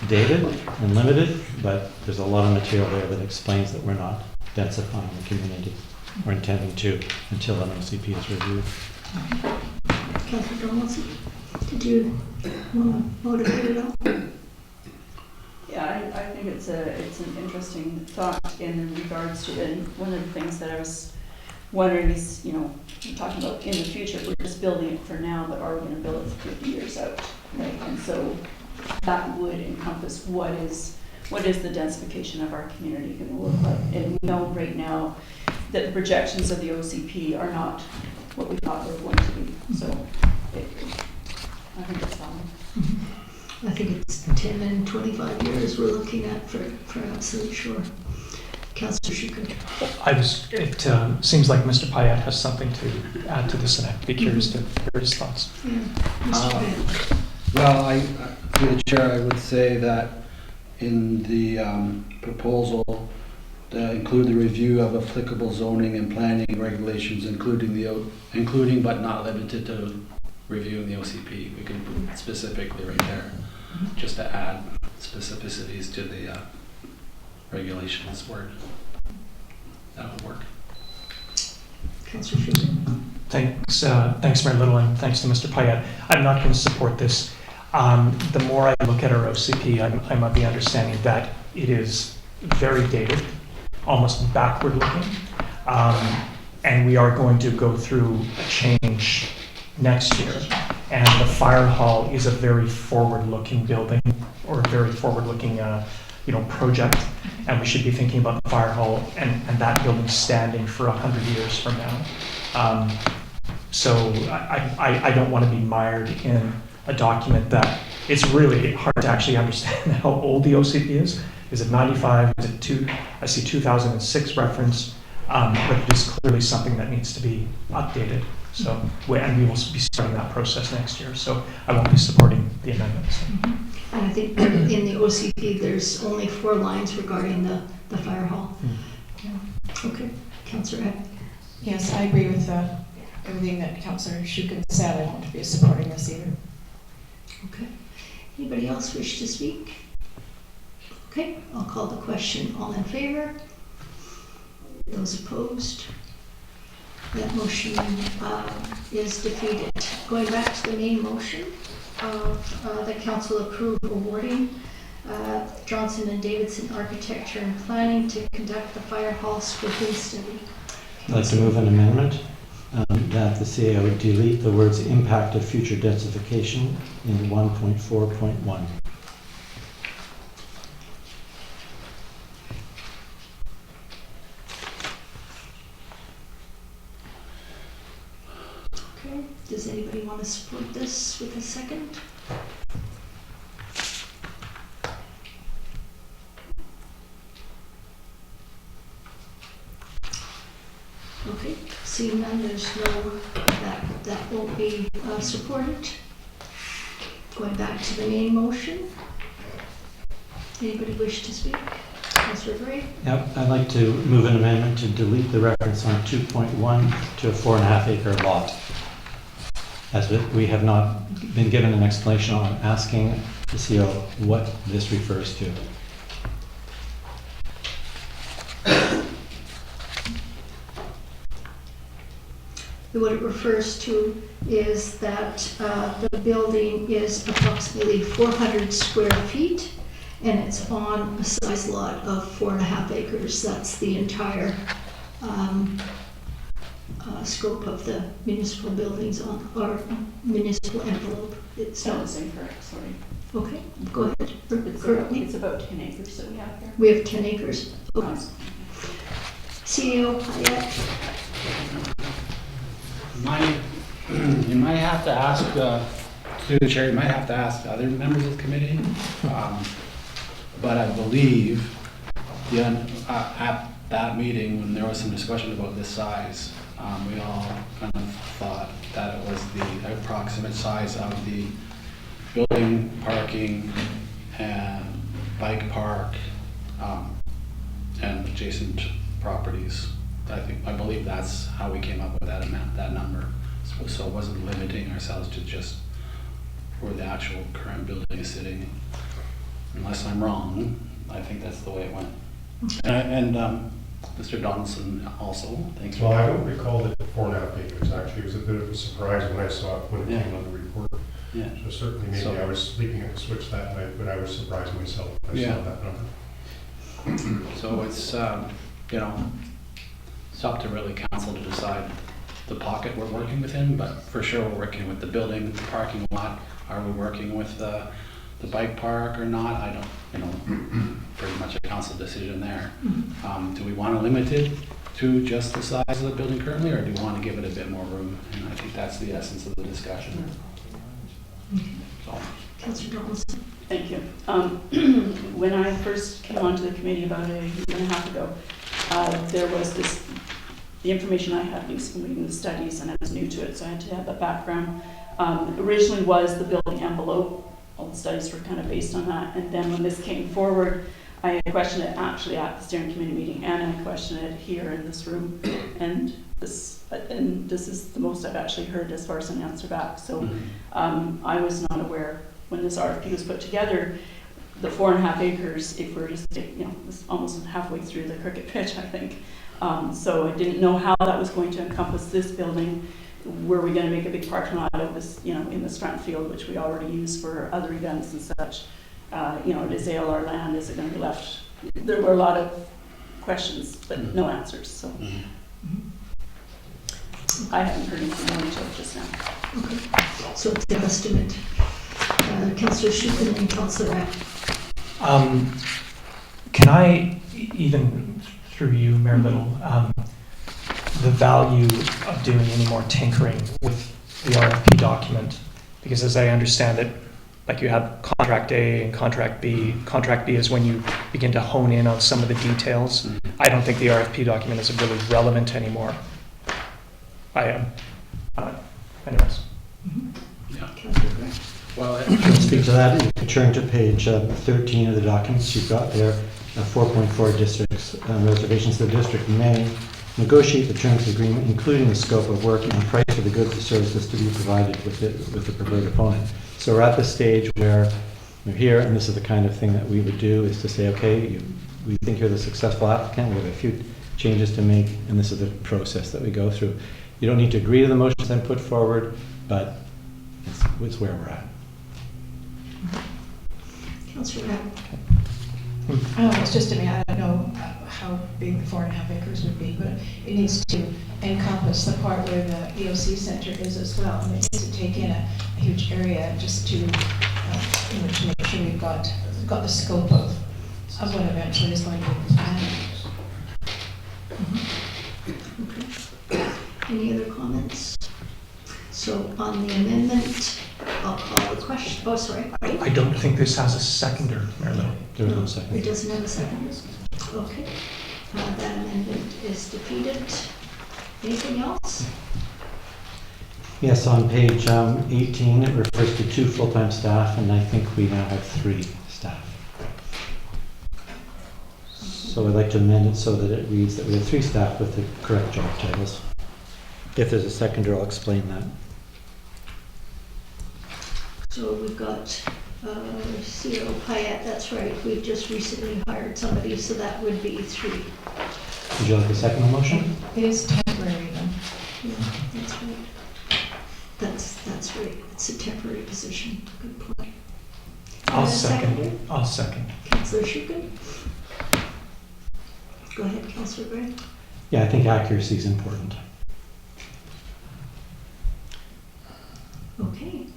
dated and limited, but there's a lot of material there that explains that we're not densifying the community. We're intending to until an OCP is reviewed. Councillor Donaldson, did you want to motivate it up? Yeah, I think it's an interesting thought in regards to, and one of the things that I was wondering is, we're talking about in the future, we're just building it for now, but are we going to build it 50 years out, right? And so that would encompass what is the densification of our community going to look like. And we know right now that the projections of the OCP are not what we thought they were going to be. So I think it's valid. I think it's 10 and 25 years we're looking at for absolute sure. Councillor Schuker. It seems like Mr. Payette has something to add to this, and I'd be curious to hear his thoughts. Yeah, Mr. Payette. Well, through the chair, I would say that in the proposal, include the review of applicable zoning and planning regulations, including but not limited to reviewing the OCP. We can put specifically right there, just to add specificities to the regulations word. That would work. Councillor Schuker. Thanks, Mayor Little, and thanks to Mr. Payette. I'm not going to support this. The more I look at our OCP, I'm of the understanding that it is very dated, almost backward looking, and we are going to go through a change next year. And the fire hall is a very forward-looking building, or a very forward-looking project, and we should be thinking about the fire hall and that building standing for 100 years from now. So I don't want to be mired in a document that it's really hard to actually understand how old the OCP is. Is it 95? Is it I see 2006 reference, but it is clearly something that needs to be updated. So, and we will be starting that process next year, so I won't be supporting the amendments. And I think in the OCP, there's only 4 lines regarding the fire hall. Okay, Councillor Eck. Yes, I agree with everything that Councillor Shukin said. I won't be supporting this either. Okay. Anybody else wish to speak? Okay, I'll call the question. All in favor? Those opposed? That motion is defeated. Going back to the main motion of the council approve awarding Johnson and Davidson Architecture and Planning to conduct the fire hall scoping study. I'd like to move an amendment that the CAO delete the words impact of future densification in 1.4.1. Okay, does anybody want to support this with a second? Okay, seeing none, there's no, that won't be supported. Going back to the main motion. Anybody wish to speak? Councillor Gray? Yep, I'd like to move an amendment to delete the reference on 2.1 to a 4.5 acre lot. As we have not been given an explanation on asking the CO what this refers to. What it refers to is that the building is approximately 400 square feet and it's on a size lot of 4.5 acres. That's the entire scope of the municipal buildings on our municipal envelope. It's No, not. it's incorrect, sorry. Okay, go ahead. It's about 10 acres that we have here. We have 10 acres. Okay. CEO Hayek? You might have to ask, through the chair, you might have to ask other members of the committee. But I believe at that meeting, when there was some discussion about this size, we all kind of thought that it was the approximate size of the building, parking, and bike park, and adjacent properties. I believe that's how we came up with that amount, that number. So it wasn't limiting ourselves to just where the actual current building is sitting. Unless I'm wrong, I think that's the way it went. And Mr. Donaldson also, thanks for Well, I that. don't recall the 4.5 acres, actually. It was a bit of a surprise when I saw it, when it came on the report. Yeah. So certainly, maybe So- I was sleeping at the switch that night, but I was surprised myself when I Yeah. saw that number. So it's, you know, it's up to really council to decide the pocket we're working within, but for sure we're working with the building, the parking lot. Are we working with the bike park or not? I don't, you know, pretty much a council decision there. Do we want to limit it to just the size of the building currently, or do we want to give it a bit more room? And I think that's the essence of the discussion. So. Councillor Donaldson? Thank you. When I first came onto the committee about a year and a half ago, there was the information I had was from reading the studies, and I was new to it, so I had to have that background. Originally was the building envelope. All the studies were kind of based on that, and then when this came forward, I questioned it actually at the steering committee meeting, and I questioned it here in this room, and this is the most I've actually heard as far as an answer back. So I was not aware when this RFP was put together, the 4.5 acres, if we're just, you know, it's almost halfway through the cricket pitch, I think. So I didn't know how that was going to encompass this building. Were we going to make a big parking lot of this, you know, in the front field, which we already use for other events and such? You know, is ALR land, is it going to be left? There were a lot of questions, but no answers, so. I haven't heard anything more until just now. Okay, so it's an estimate. Councillor Shukin and Councillor Eck. Can I, even through you, Mayor Little, the value of doing any more tinkering with the RFP document? Because as I understand it, like you have contract A and contract B. Contract B is when you begin to hone in on some of the details. I don't think the RFP document is really relevant anymore. I am. Well, I'll speak to that. If you turn to page 13 of the documents you've got there, 4.4 districts, reservations. The district may negotiate the terms of the agreement, including the scope of work and price for the goods or services to be provided with the preferred opponent. So we're at the stage where we're here, and this is the kind of thing that we would do, is to say, okay, we think you're the successful applicant, we have a few changes to make, and this is the process that we go through. You don't need to agree to the motions I'm put forward, but it's where we're at. Councillor Brown. It's just, I don't know how big the 4.5 acres would be, but it needs to encompass the part where the EOC Center is as well. And it needs to take in a huge area just to, to make sure we've got the scope of what eventually is going to be the plan. Okay. Any other comments? So on the amendment, I'll call the question. Oh, sorry. I don't think this has a seconder, Marilyn. There was no second. It doesn't have a second? Okay. That amendment is defeated. Anything else? Yes, on page 18, it refers to 2 full-time staff, and I think we now have 3 staff. So I'd like to amend it so that it reads that we have 3 staff with the correct job titles. If there's a seconder, I'll explain that. So we've got CO Payette, that's right. We've just recently hired somebody, so that would be 3. Would you like a second motion? It is temporary though. Yeah, that's right. That's right. It's a temporary position. Good point. I'll Seconder? second. I'll second. Councillor Shukin? Go ahead, Councillor Gray. Yeah, I think accuracy is important. Okay.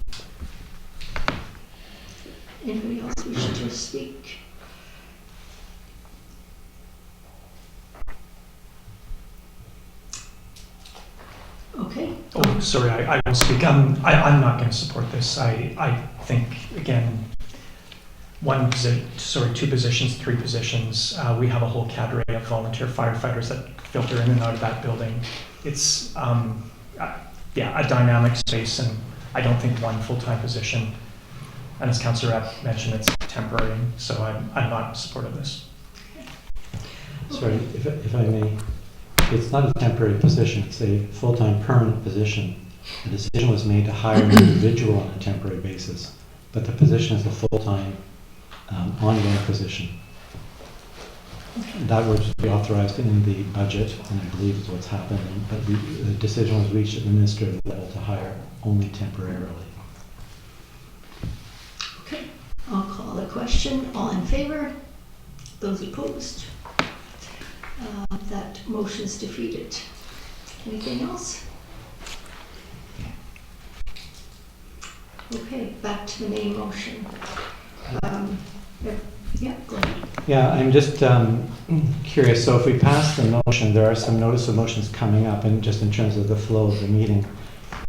Anybody else wishing to speak? Okay. Oh, sorry, I will speak. I'm not going to support this. I think, again, 2 positions, 3 positions. We have a whole cadre of volunteer firefighters that filter in and out of that building. It's, a dynamic space, and I don't think 1 full-time position. And as Councillor Epp mentioned, it's temporary, so I'm not in support of this. Sorry, if I may, it's not a temporary position, it's a full-time permanent position. The decision was made to hire an individual on a temporary basis, but the position is a full-time ongoing position. That was authorized in the budget, and I believe is what's happened, but the decision was reached at the administrative level to hire only temporarily. Okay. I'll call the question. All in favor? Those opposed? That motion is defeated. Anything else? Okay, back to the main motion. Yeah, go ahead. Yeah, I'm just curious. So if we pass the motion, there are some notice of motions coming up, and just in terms of the flow of the meeting,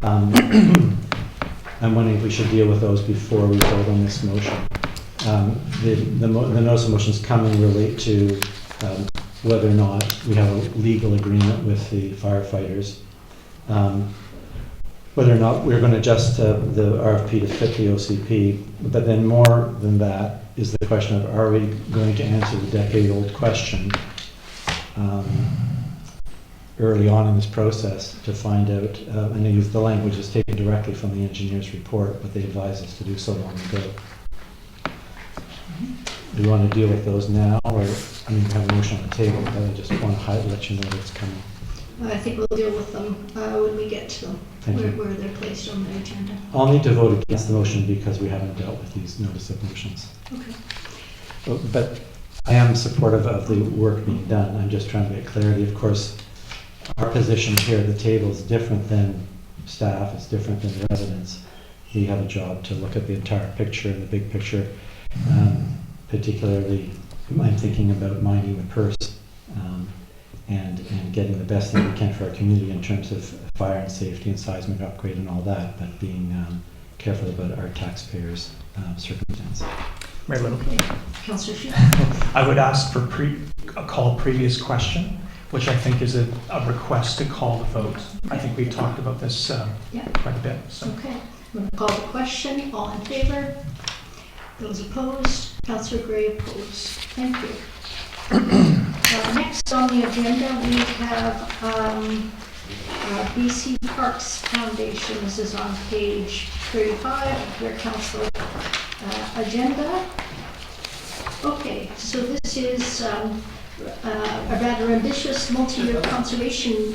I'm wondering if we should deal with those before we vote on this motion. The notice of motions coming relate to whether or not we have a legal agreement with the firefighters, whether or not we're going to adjust the RFP to fit the OCP, but then more than that is the question of, are we going to answer the decade-old question early on in this process to find out, and I use the language is taken directly from the engineer's report, but they advised us to do so long ago. Do you want to deal with those now, or, I mean, we have a motion on the table, but I just want to let you know that it's coming. I think we'll deal with them when we get to them, Thank you. where they're placed on the agenda. I'll need to vote against the motion because we haven't dealt with these notice of motions. Okay. But I am supportive of the work being done. I'm just trying to get clarity. Of course, our position here at the table is different than staff, it's different than residents. We have a job to look at the entire picture and the big picture. Particularly, I'm thinking about minding the purse and getting the best thing we can for our community in terms of fire and safety and seismic upgrade and all that, but being careful about our taxpayers' circumstance. Mayor Little. Okay. Councillor Sheehan? I would ask for a call previous question, which I think is a request to call the vote. I think we've talked about this Yeah. quite a bit. So. Okay. I'm going to call the question. All in favor? Those opposed? Councillor Gray opposed. Thank you. Next on the agenda, we have BC Parks Foundation. This is on page 35 of your council agenda. Okay, so this is a rather ambitious multi-year conservation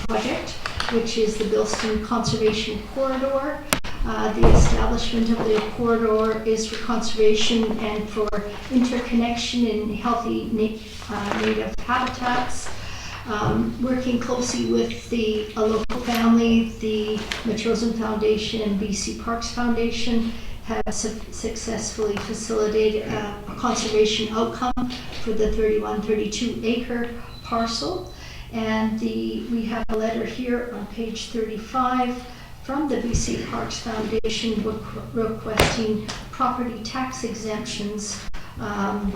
project, which is the Goldstream Conservation Corridor. The establishment of the corridor is for conservation and for interconnection in healthy native habitats. Working closely with the local family, the Matrosen Foundation and BC Parks Foundation have successfully facilitated a conservation outcome for the 32 acre parcel. And we have a letter here on page 35 from the BC Parks Foundation requesting property tax exemptions, an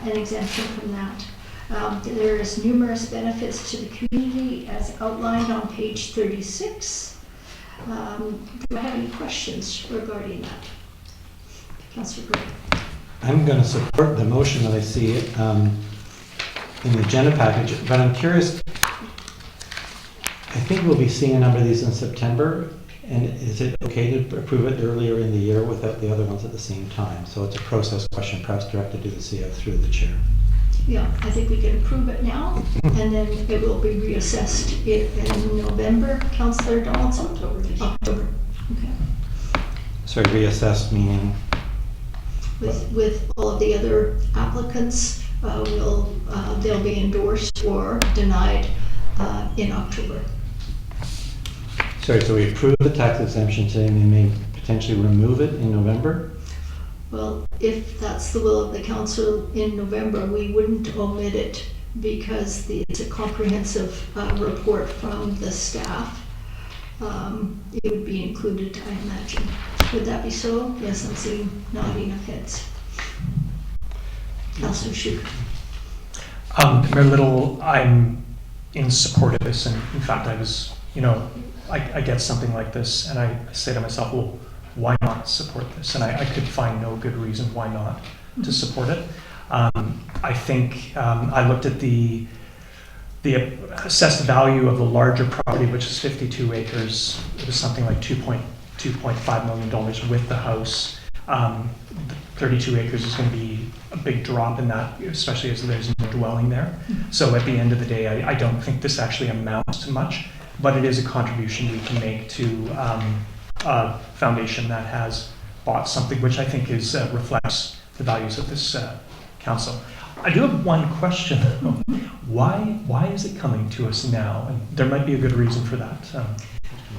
exemption from that. There is numerous benefits to the community as outlined on page 36. Do I have any questions regarding that? Councillor Gray. I'm going to support the motion that I see in the agenda package, but I'm curious. I think we'll be seeing a number of these in September, and is it okay to approve it earlier in the year without the other ones at the same time? So it's a process question, perhaps directed to the CO through the chair. Yeah, I think we can approve it now, and then it will be reassessed in November. Councillor Donaldson? October. Okay. Sorry, reassessed meaning? With all of the other applicants, they'll be endorsed or denied in October. Sorry, so we approve the tax exemption today and they may potentially remove it in November? Well, if that's the will of the council in November, we wouldn't omit it because it's a comprehensive report from the staff. It would be included, I imagine. Would that be so? Yes, I'm seeing nodding of heads. Councillor Schuch. Mayor Little, I'm in support of this, and in fact, I was, I get something like this, and I say to myself, well, why not support this? And I could find no good reason why not to support it. I think I looked at the assessed value of the larger property, which is 52 acres. It was something like $2.5 million with the house. 32 acres is going to be a big drop in that, especially as there's no dwelling there. So at the end of the day, I don't think this actually amounts to much, but it is a contribution we can make to a foundation that has bought something which I think reflects the values of this council. I do have one question. Why is it coming to us now? And there might be a good reason for that.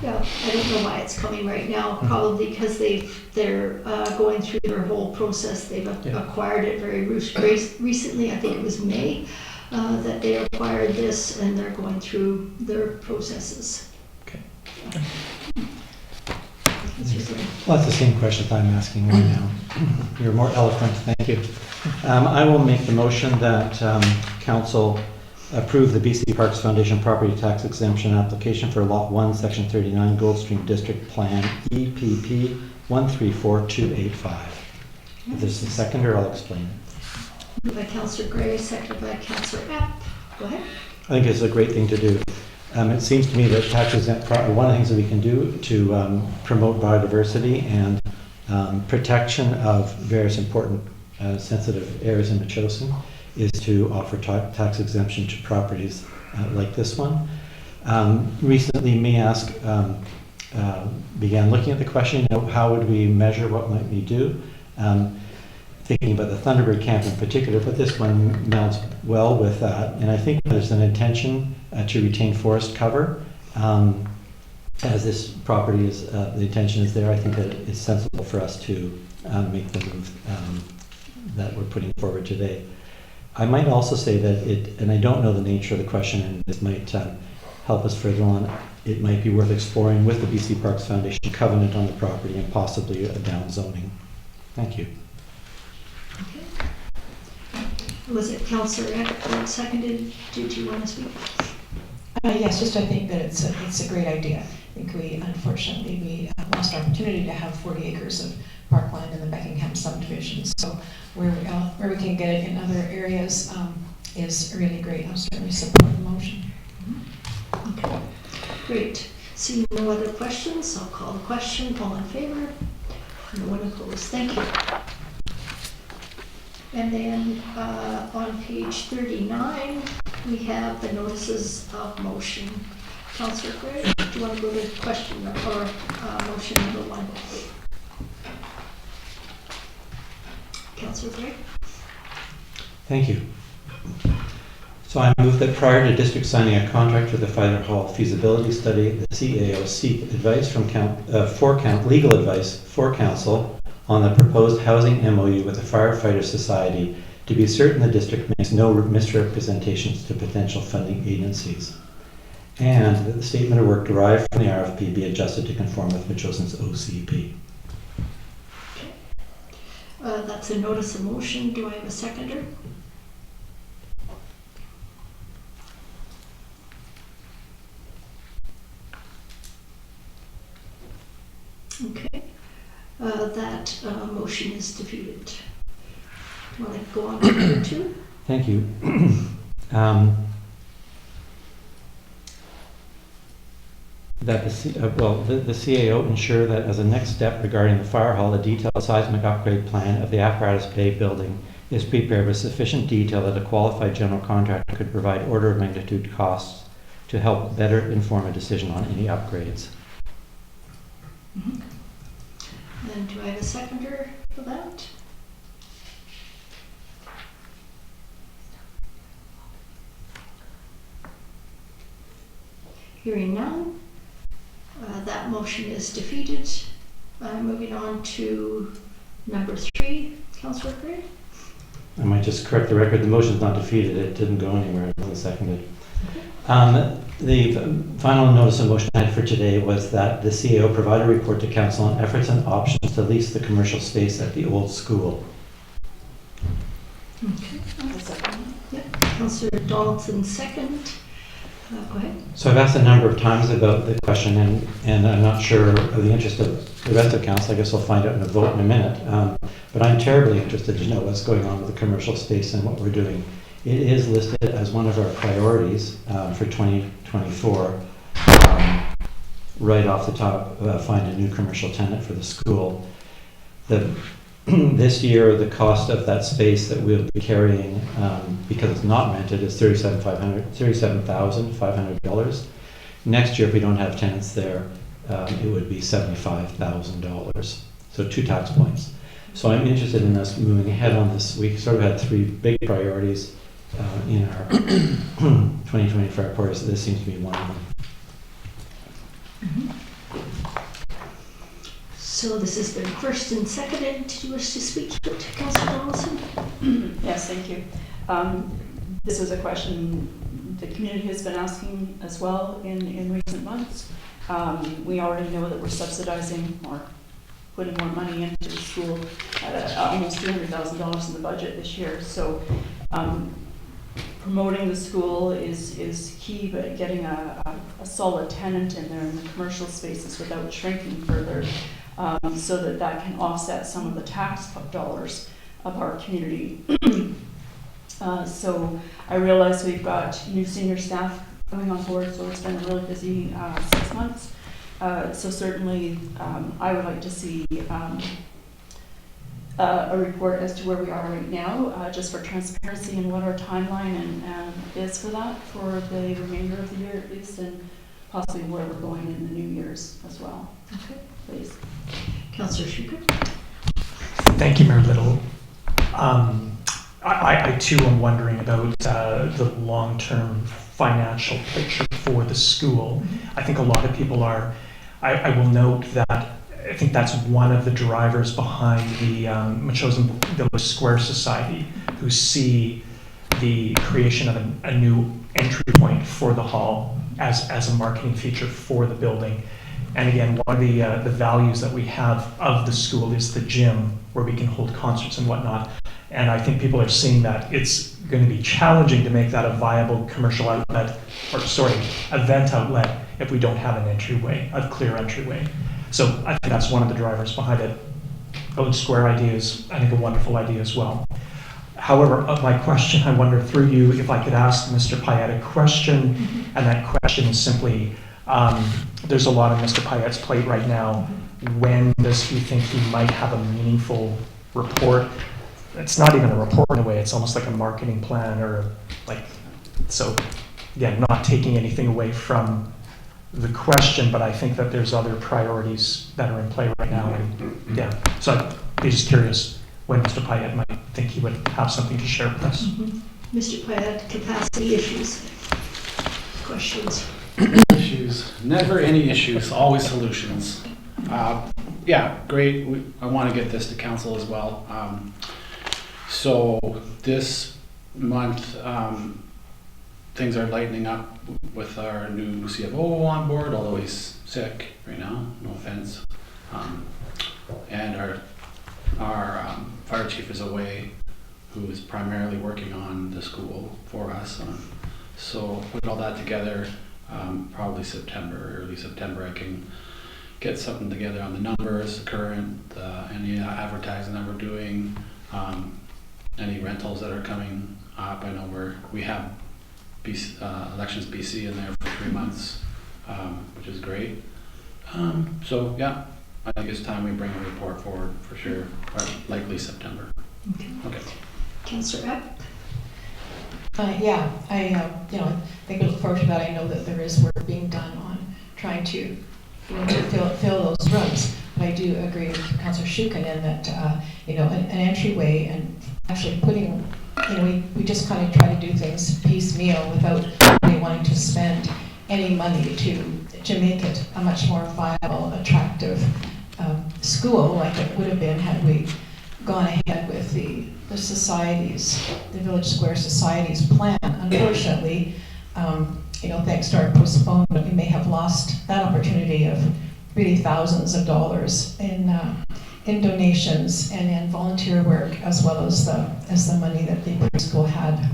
Yeah, I don't know why it's coming right now. Probably because they're going through their whole process. They've acquired it very recently. I think it was May that they acquired this, and they're going through their processes. Okay. Well, that's the same question that I'm asking right now. You're more eloquent, thank you. I will make the motion that council approve the BC Parks Foundation property tax exemption application for Lot 1, Section 39, Goldstream District Plan, EPP 134285. If there's a seconder, I'll explain. Moved by Councillor Gray, seconded by Councillor Epp. Go ahead. I think it's a great thing to do. It seems to me that tax exempt, one of the things that we can do to promote biodiversity and protection of various important sensitive areas in Matrosen is to offer tax exemption to properties like this one. Recently, began looking at the question, how would we measure, what might we do? Thinking about the Thunderbird camp in particular, but this one mounts well with that. And I think there's an intention to retain forest cover. As this property is, the intention is there, I think that it's sensible for us to make the move that we're putting forward today. I might also say that and I don't know the nature of the question, and this might help us further on, it might be worth exploring with the BC Parks Foundation covenant on the property and possibly a down zoning. Thank you. Okay. Was it Councillor Epp that seconded? Did you want to speak? Yes, just I think that it's a great idea. think unfortunately, we lost our opportunity to have 40 acres of parkland in the Beckingham subdivision. So where we can get it in other areas is really great. I'll certainly support the motion. Okay, great. Seeing no other questions, I'll call the question. All in favor? No one opposed. Thank you. And then on page 39, we have the notices of motion. Councillor Gray, do you want to go to question or motion number 1? Councillor Gray? Thank you. So I move that prior to district signing a contract with the Fire Hall feasibility study, the CAO seek advice from legal advice for council on the proposed housing MOU with the Firefighter Society to be certain the district makes no misrepresentations to potential funding agencies, and that the statement of work derived from the RFP be adjusted to conform with Metchosen's OCP. That's a notice of motion. Do I have a seconder? Okay, that motion is defeated. Do you want to go on to number 2? Thank you. That the CAO ensure that as a next step regarding the fire hall, a detailed seismic upgrade plan of the apparatus bay building is prepared with sufficient detail that a qualified general contractor could provide order of magnitude costs to help better inform a decision on any upgrades. Mm-hmm. And do I have a seconder for that? Hearing none, that motion is defeated. Moving on to number 3, Councillor Gray. I might just correct the record. The motion's not defeated. It didn't go anywhere. It wasn't seconded. The final notice of motion I had for today was that the CAO provide a report to council on efforts and options to lease the commercial space at the old school. Okay. Yep. Councillor Donaldson, second. Go ahead. So I've asked a number of times about the question, and I'm not sure of the interest of the rest of council. I guess we'll find out in a vote in a minute. But I'm terribly interested to know what's going on with the commercial space and what we're doing. It is listed as one of our priorities for 2024. Right off the top, find a new commercial tenant for the school. This year, the cost of that space that we'll be carrying, because it's not rented, is $37,500. Next year, if we don't have tenants there, it would be $75,000. So 2 tax points. So I'm interested in us moving ahead on this. We sort of had 3 big priorities in our 2024 report, so this seems to be one of them. Mm-hmm. So this has been first and seconded. Do you wish to speak to it, Councillor Donaldson? Yes, thank you. This is a question the community has been asking as well in recent months. We already know that we're subsidizing or putting more money into the school at almost $200,000 in the budget this year. So promoting the school is key, but getting a solid tenant in there in the commercial spaces without shrinking further, so that can offset some of the tax dollars of our community. So I realize we've got new senior staff coming on board, so it's been a really busy 6 months. So certainly I would like to see a report as to where we are right now, just for transparency and what our timeline and is for that for the remainder of the year at least, and possibly where we're going in the new years as well. Okay. Please. Councillor Schuker. Thank you, Mayor Little. I too am wondering about the long-term financial picture for the school. I think a lot of people are. I will note that I think that's one of the drivers behind the Metchosen Village Square Society, who see the creation of a new entry point for the hall as a marketing feature for the building. And again, one of the values that we have of the school is the gym, where we can hold concerts and whatnot. And I think people are seeing that it's going to be challenging to make that a viable commercial outlet, event outlet if we don't have an entryway, a clear entryway. So I think that's one of the drivers behind it. Village Square idea is, I think, a wonderful idea as well. However, my question, I wonder through you, if I could ask Mr. Payette a question, and that question is simply, there's a lot on Mr. Payette's plate right now. When does he think he might have a meaningful report? It's not even a report in a way, it's almost like a marketing plan or like, so again, not taking anything away from the question, but I think that there's other priorities that are in play right now. And yeah, so I'd be just curious when Mr. Payette might think he would have something to share with us. Mr. Payette, capacity issues, questions. Issues, never any issues, always solutions. Yeah, great. I want to get this to council as well. So this month, things are lightening up with our new CFO on board, although he's sick right now, no offense. And our fire chief is away, who is primarily working on the school for us. So put all that together, probably September, early September, I can get something together on the numbers, the current, any advertising that we're doing, any rentals that are coming up. I know we have Elections BC in there for 3 months, which is great. So yeah, I think it's time we bring a report forward for sure, or likely September. Okay. Councillor Epp? Yeah, I think we look forward to that. I know that there is work being done on trying to fill those rooms. But I do agree with Councillor Shukin in that an entryway and actually putting, we just kind of try to do things piecemeal without really wanting to spend any money to make it a much more viable, attractive school like it would have been had we gone ahead with the Village Square Society's plan. Unfortunately, thanks to our postponement, we may have lost that opportunity of really thousands of dollars in donations and in volunteer work, as well as the money that the preschool had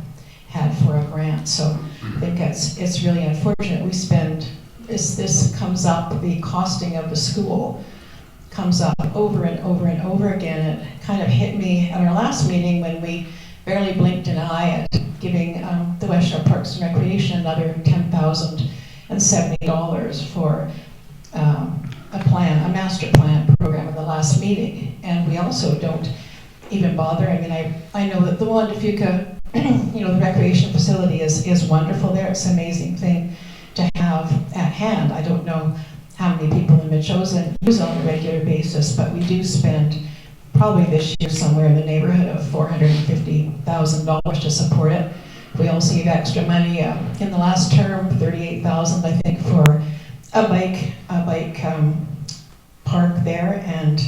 for a grant. So I think it's really unfortunate. We spend this comes up, the costing of the school comes up over and over and over again. It kind of hit me at our last meeting when we barely blinked an eye at giving the West Shore Parks and Recreation another $10,070 for a master plan program in the last meeting. And we also don't even bother. I mean, I know that the one in Fuca, the recreation facility is wonderful there. It's an amazing thing to have at hand. I don't know how many people in Metchosin use on a regular basis, but we do spend probably this year somewhere in the neighborhood of $450,000 to support it. We also gave extra money in the last term, $38,000 I think, for a bike park there, and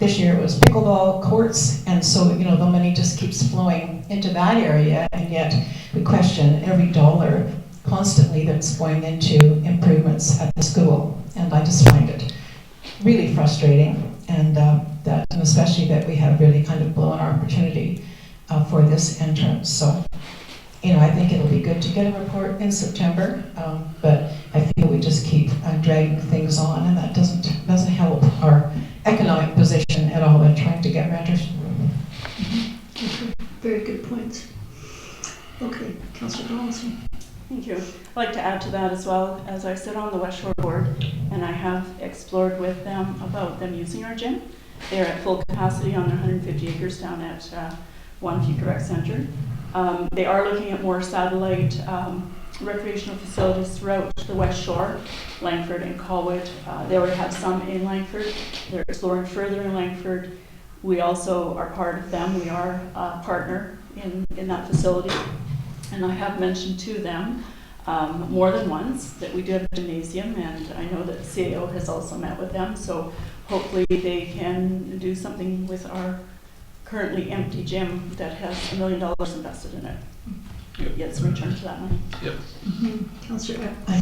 this year it was pickleball courts, and so the money just keeps flowing into that area, and yet we question every dollar constantly that's going into improvements at the school, and I just find it really frustrating, and especially that we have really kind of blown our opportunity for this entrance. So I think it'll be good to get a report in September, but I feel we just keep dragging things on, and that doesn't help our economic position at all in trying to get renters. Very good points. Okay, Councillor Donaldson. Thank you. I'd like to add to that as well. As I sit on the West Shore Board, and I have explored with them about them using our gym. They're at full capacity on their 150 acres down at One Fuca Rec Center. They are looking at more satellite recreational facilities throughout the West Shore, Langford and Colwood. They already have some in Langford. They're exploring further in Langford. We also are part of them. We are a partner in that facility. And I have mentioned to them more than once that we do have a gymnasium, and I know that the CAO has also met with them, so hopefully they can do something with our currently empty gym that has $1 million invested in it. Get some return to that money. Yep. Councillor Epp. I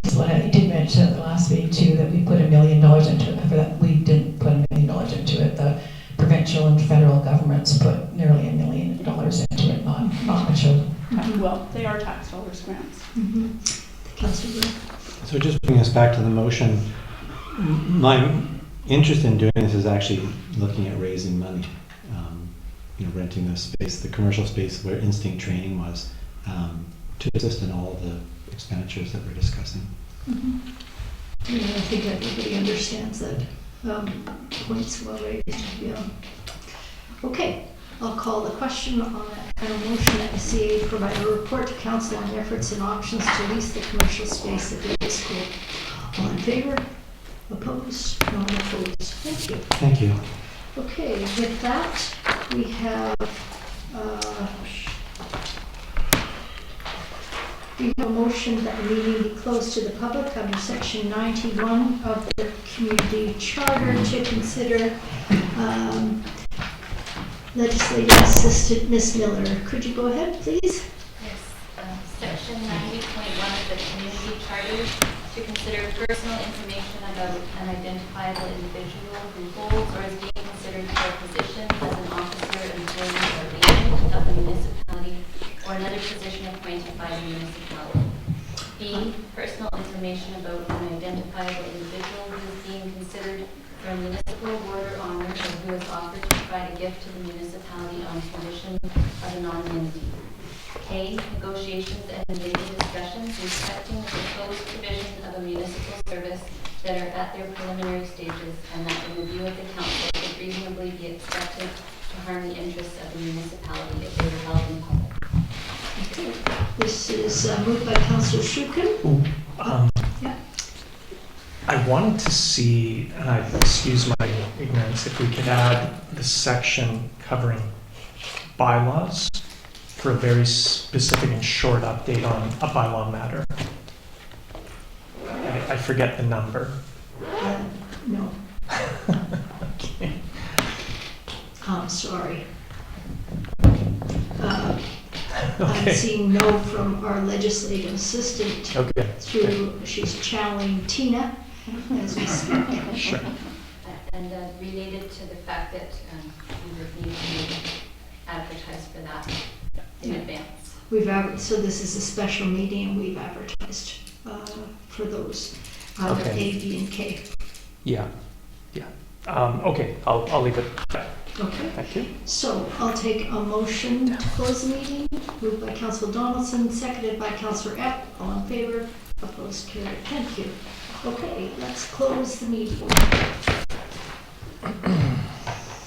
did mention at the last meeting too that we put $1 million into it. For that, we didn't put $1 million into it. The provincial and federal governments put nearly $1 million into it, not much of. Well, they are tax dollars grants. Councillor Burke. So just bring us back to the motion. My interest in doing this is actually looking at raising money. Renting the space, the commercial space where Instinct Training was, to assist in all the expenditures that we're discussing. Mhm. Yeah, I think everybody understands that. Points well raised, yeah. Okay, I'll call the question on that kind of motion that the CA provide a report to council on efforts and options to lease the commercial space at the middle school. All in favor? Opposed? No one opposed. Thank you. Thank you. Okay, with that, we have a motion that the meeting be closed to the public under section 91 of the community charter to consider legislative assistant Ms. Miller. Could you go ahead, please? Yes, section 90.1 of the community charter to consider personal information about an identifiable individual who holds or is being considered for a position as an officer, employee, or agent of the municipality or another position appointed by the municipality. B, personal information about an identifiable individual who is being considered for a municipal award or honor or who is offered to provide a gift to the municipality on condition of anonymity. K, negotiations and related discussions respecting the proposed provision of a municipal service that are at their preliminary stages and that the review of the council could reasonably be expected to harm the interests of the municipality if they were held in public. Okay. This is moved by Councillor Shukin. Yeah. I wanted to see, and I excuse my ignorance, if we could add the section covering bylaws for a very specific and short update on a bylaw matter. I forget the number. No. Okay. I'm sorry. I'm Okay. seeing no from our legislative assistant Okay. through, she's channeling Tina as we speak. Sure. And related to the fact that we would need to advertise for that in advance. So this is a special meeting and we've advertised for those, Okay. A, B, and K. Yeah. Okay, I'll leave it there. Okay. Thank you. So I'll take a motion to close the meeting, moved by Councillor Donaldson, seconded by Councillor Epp. All in favor? Opposed? Carried. Thank you. Okay, let's close the meeting.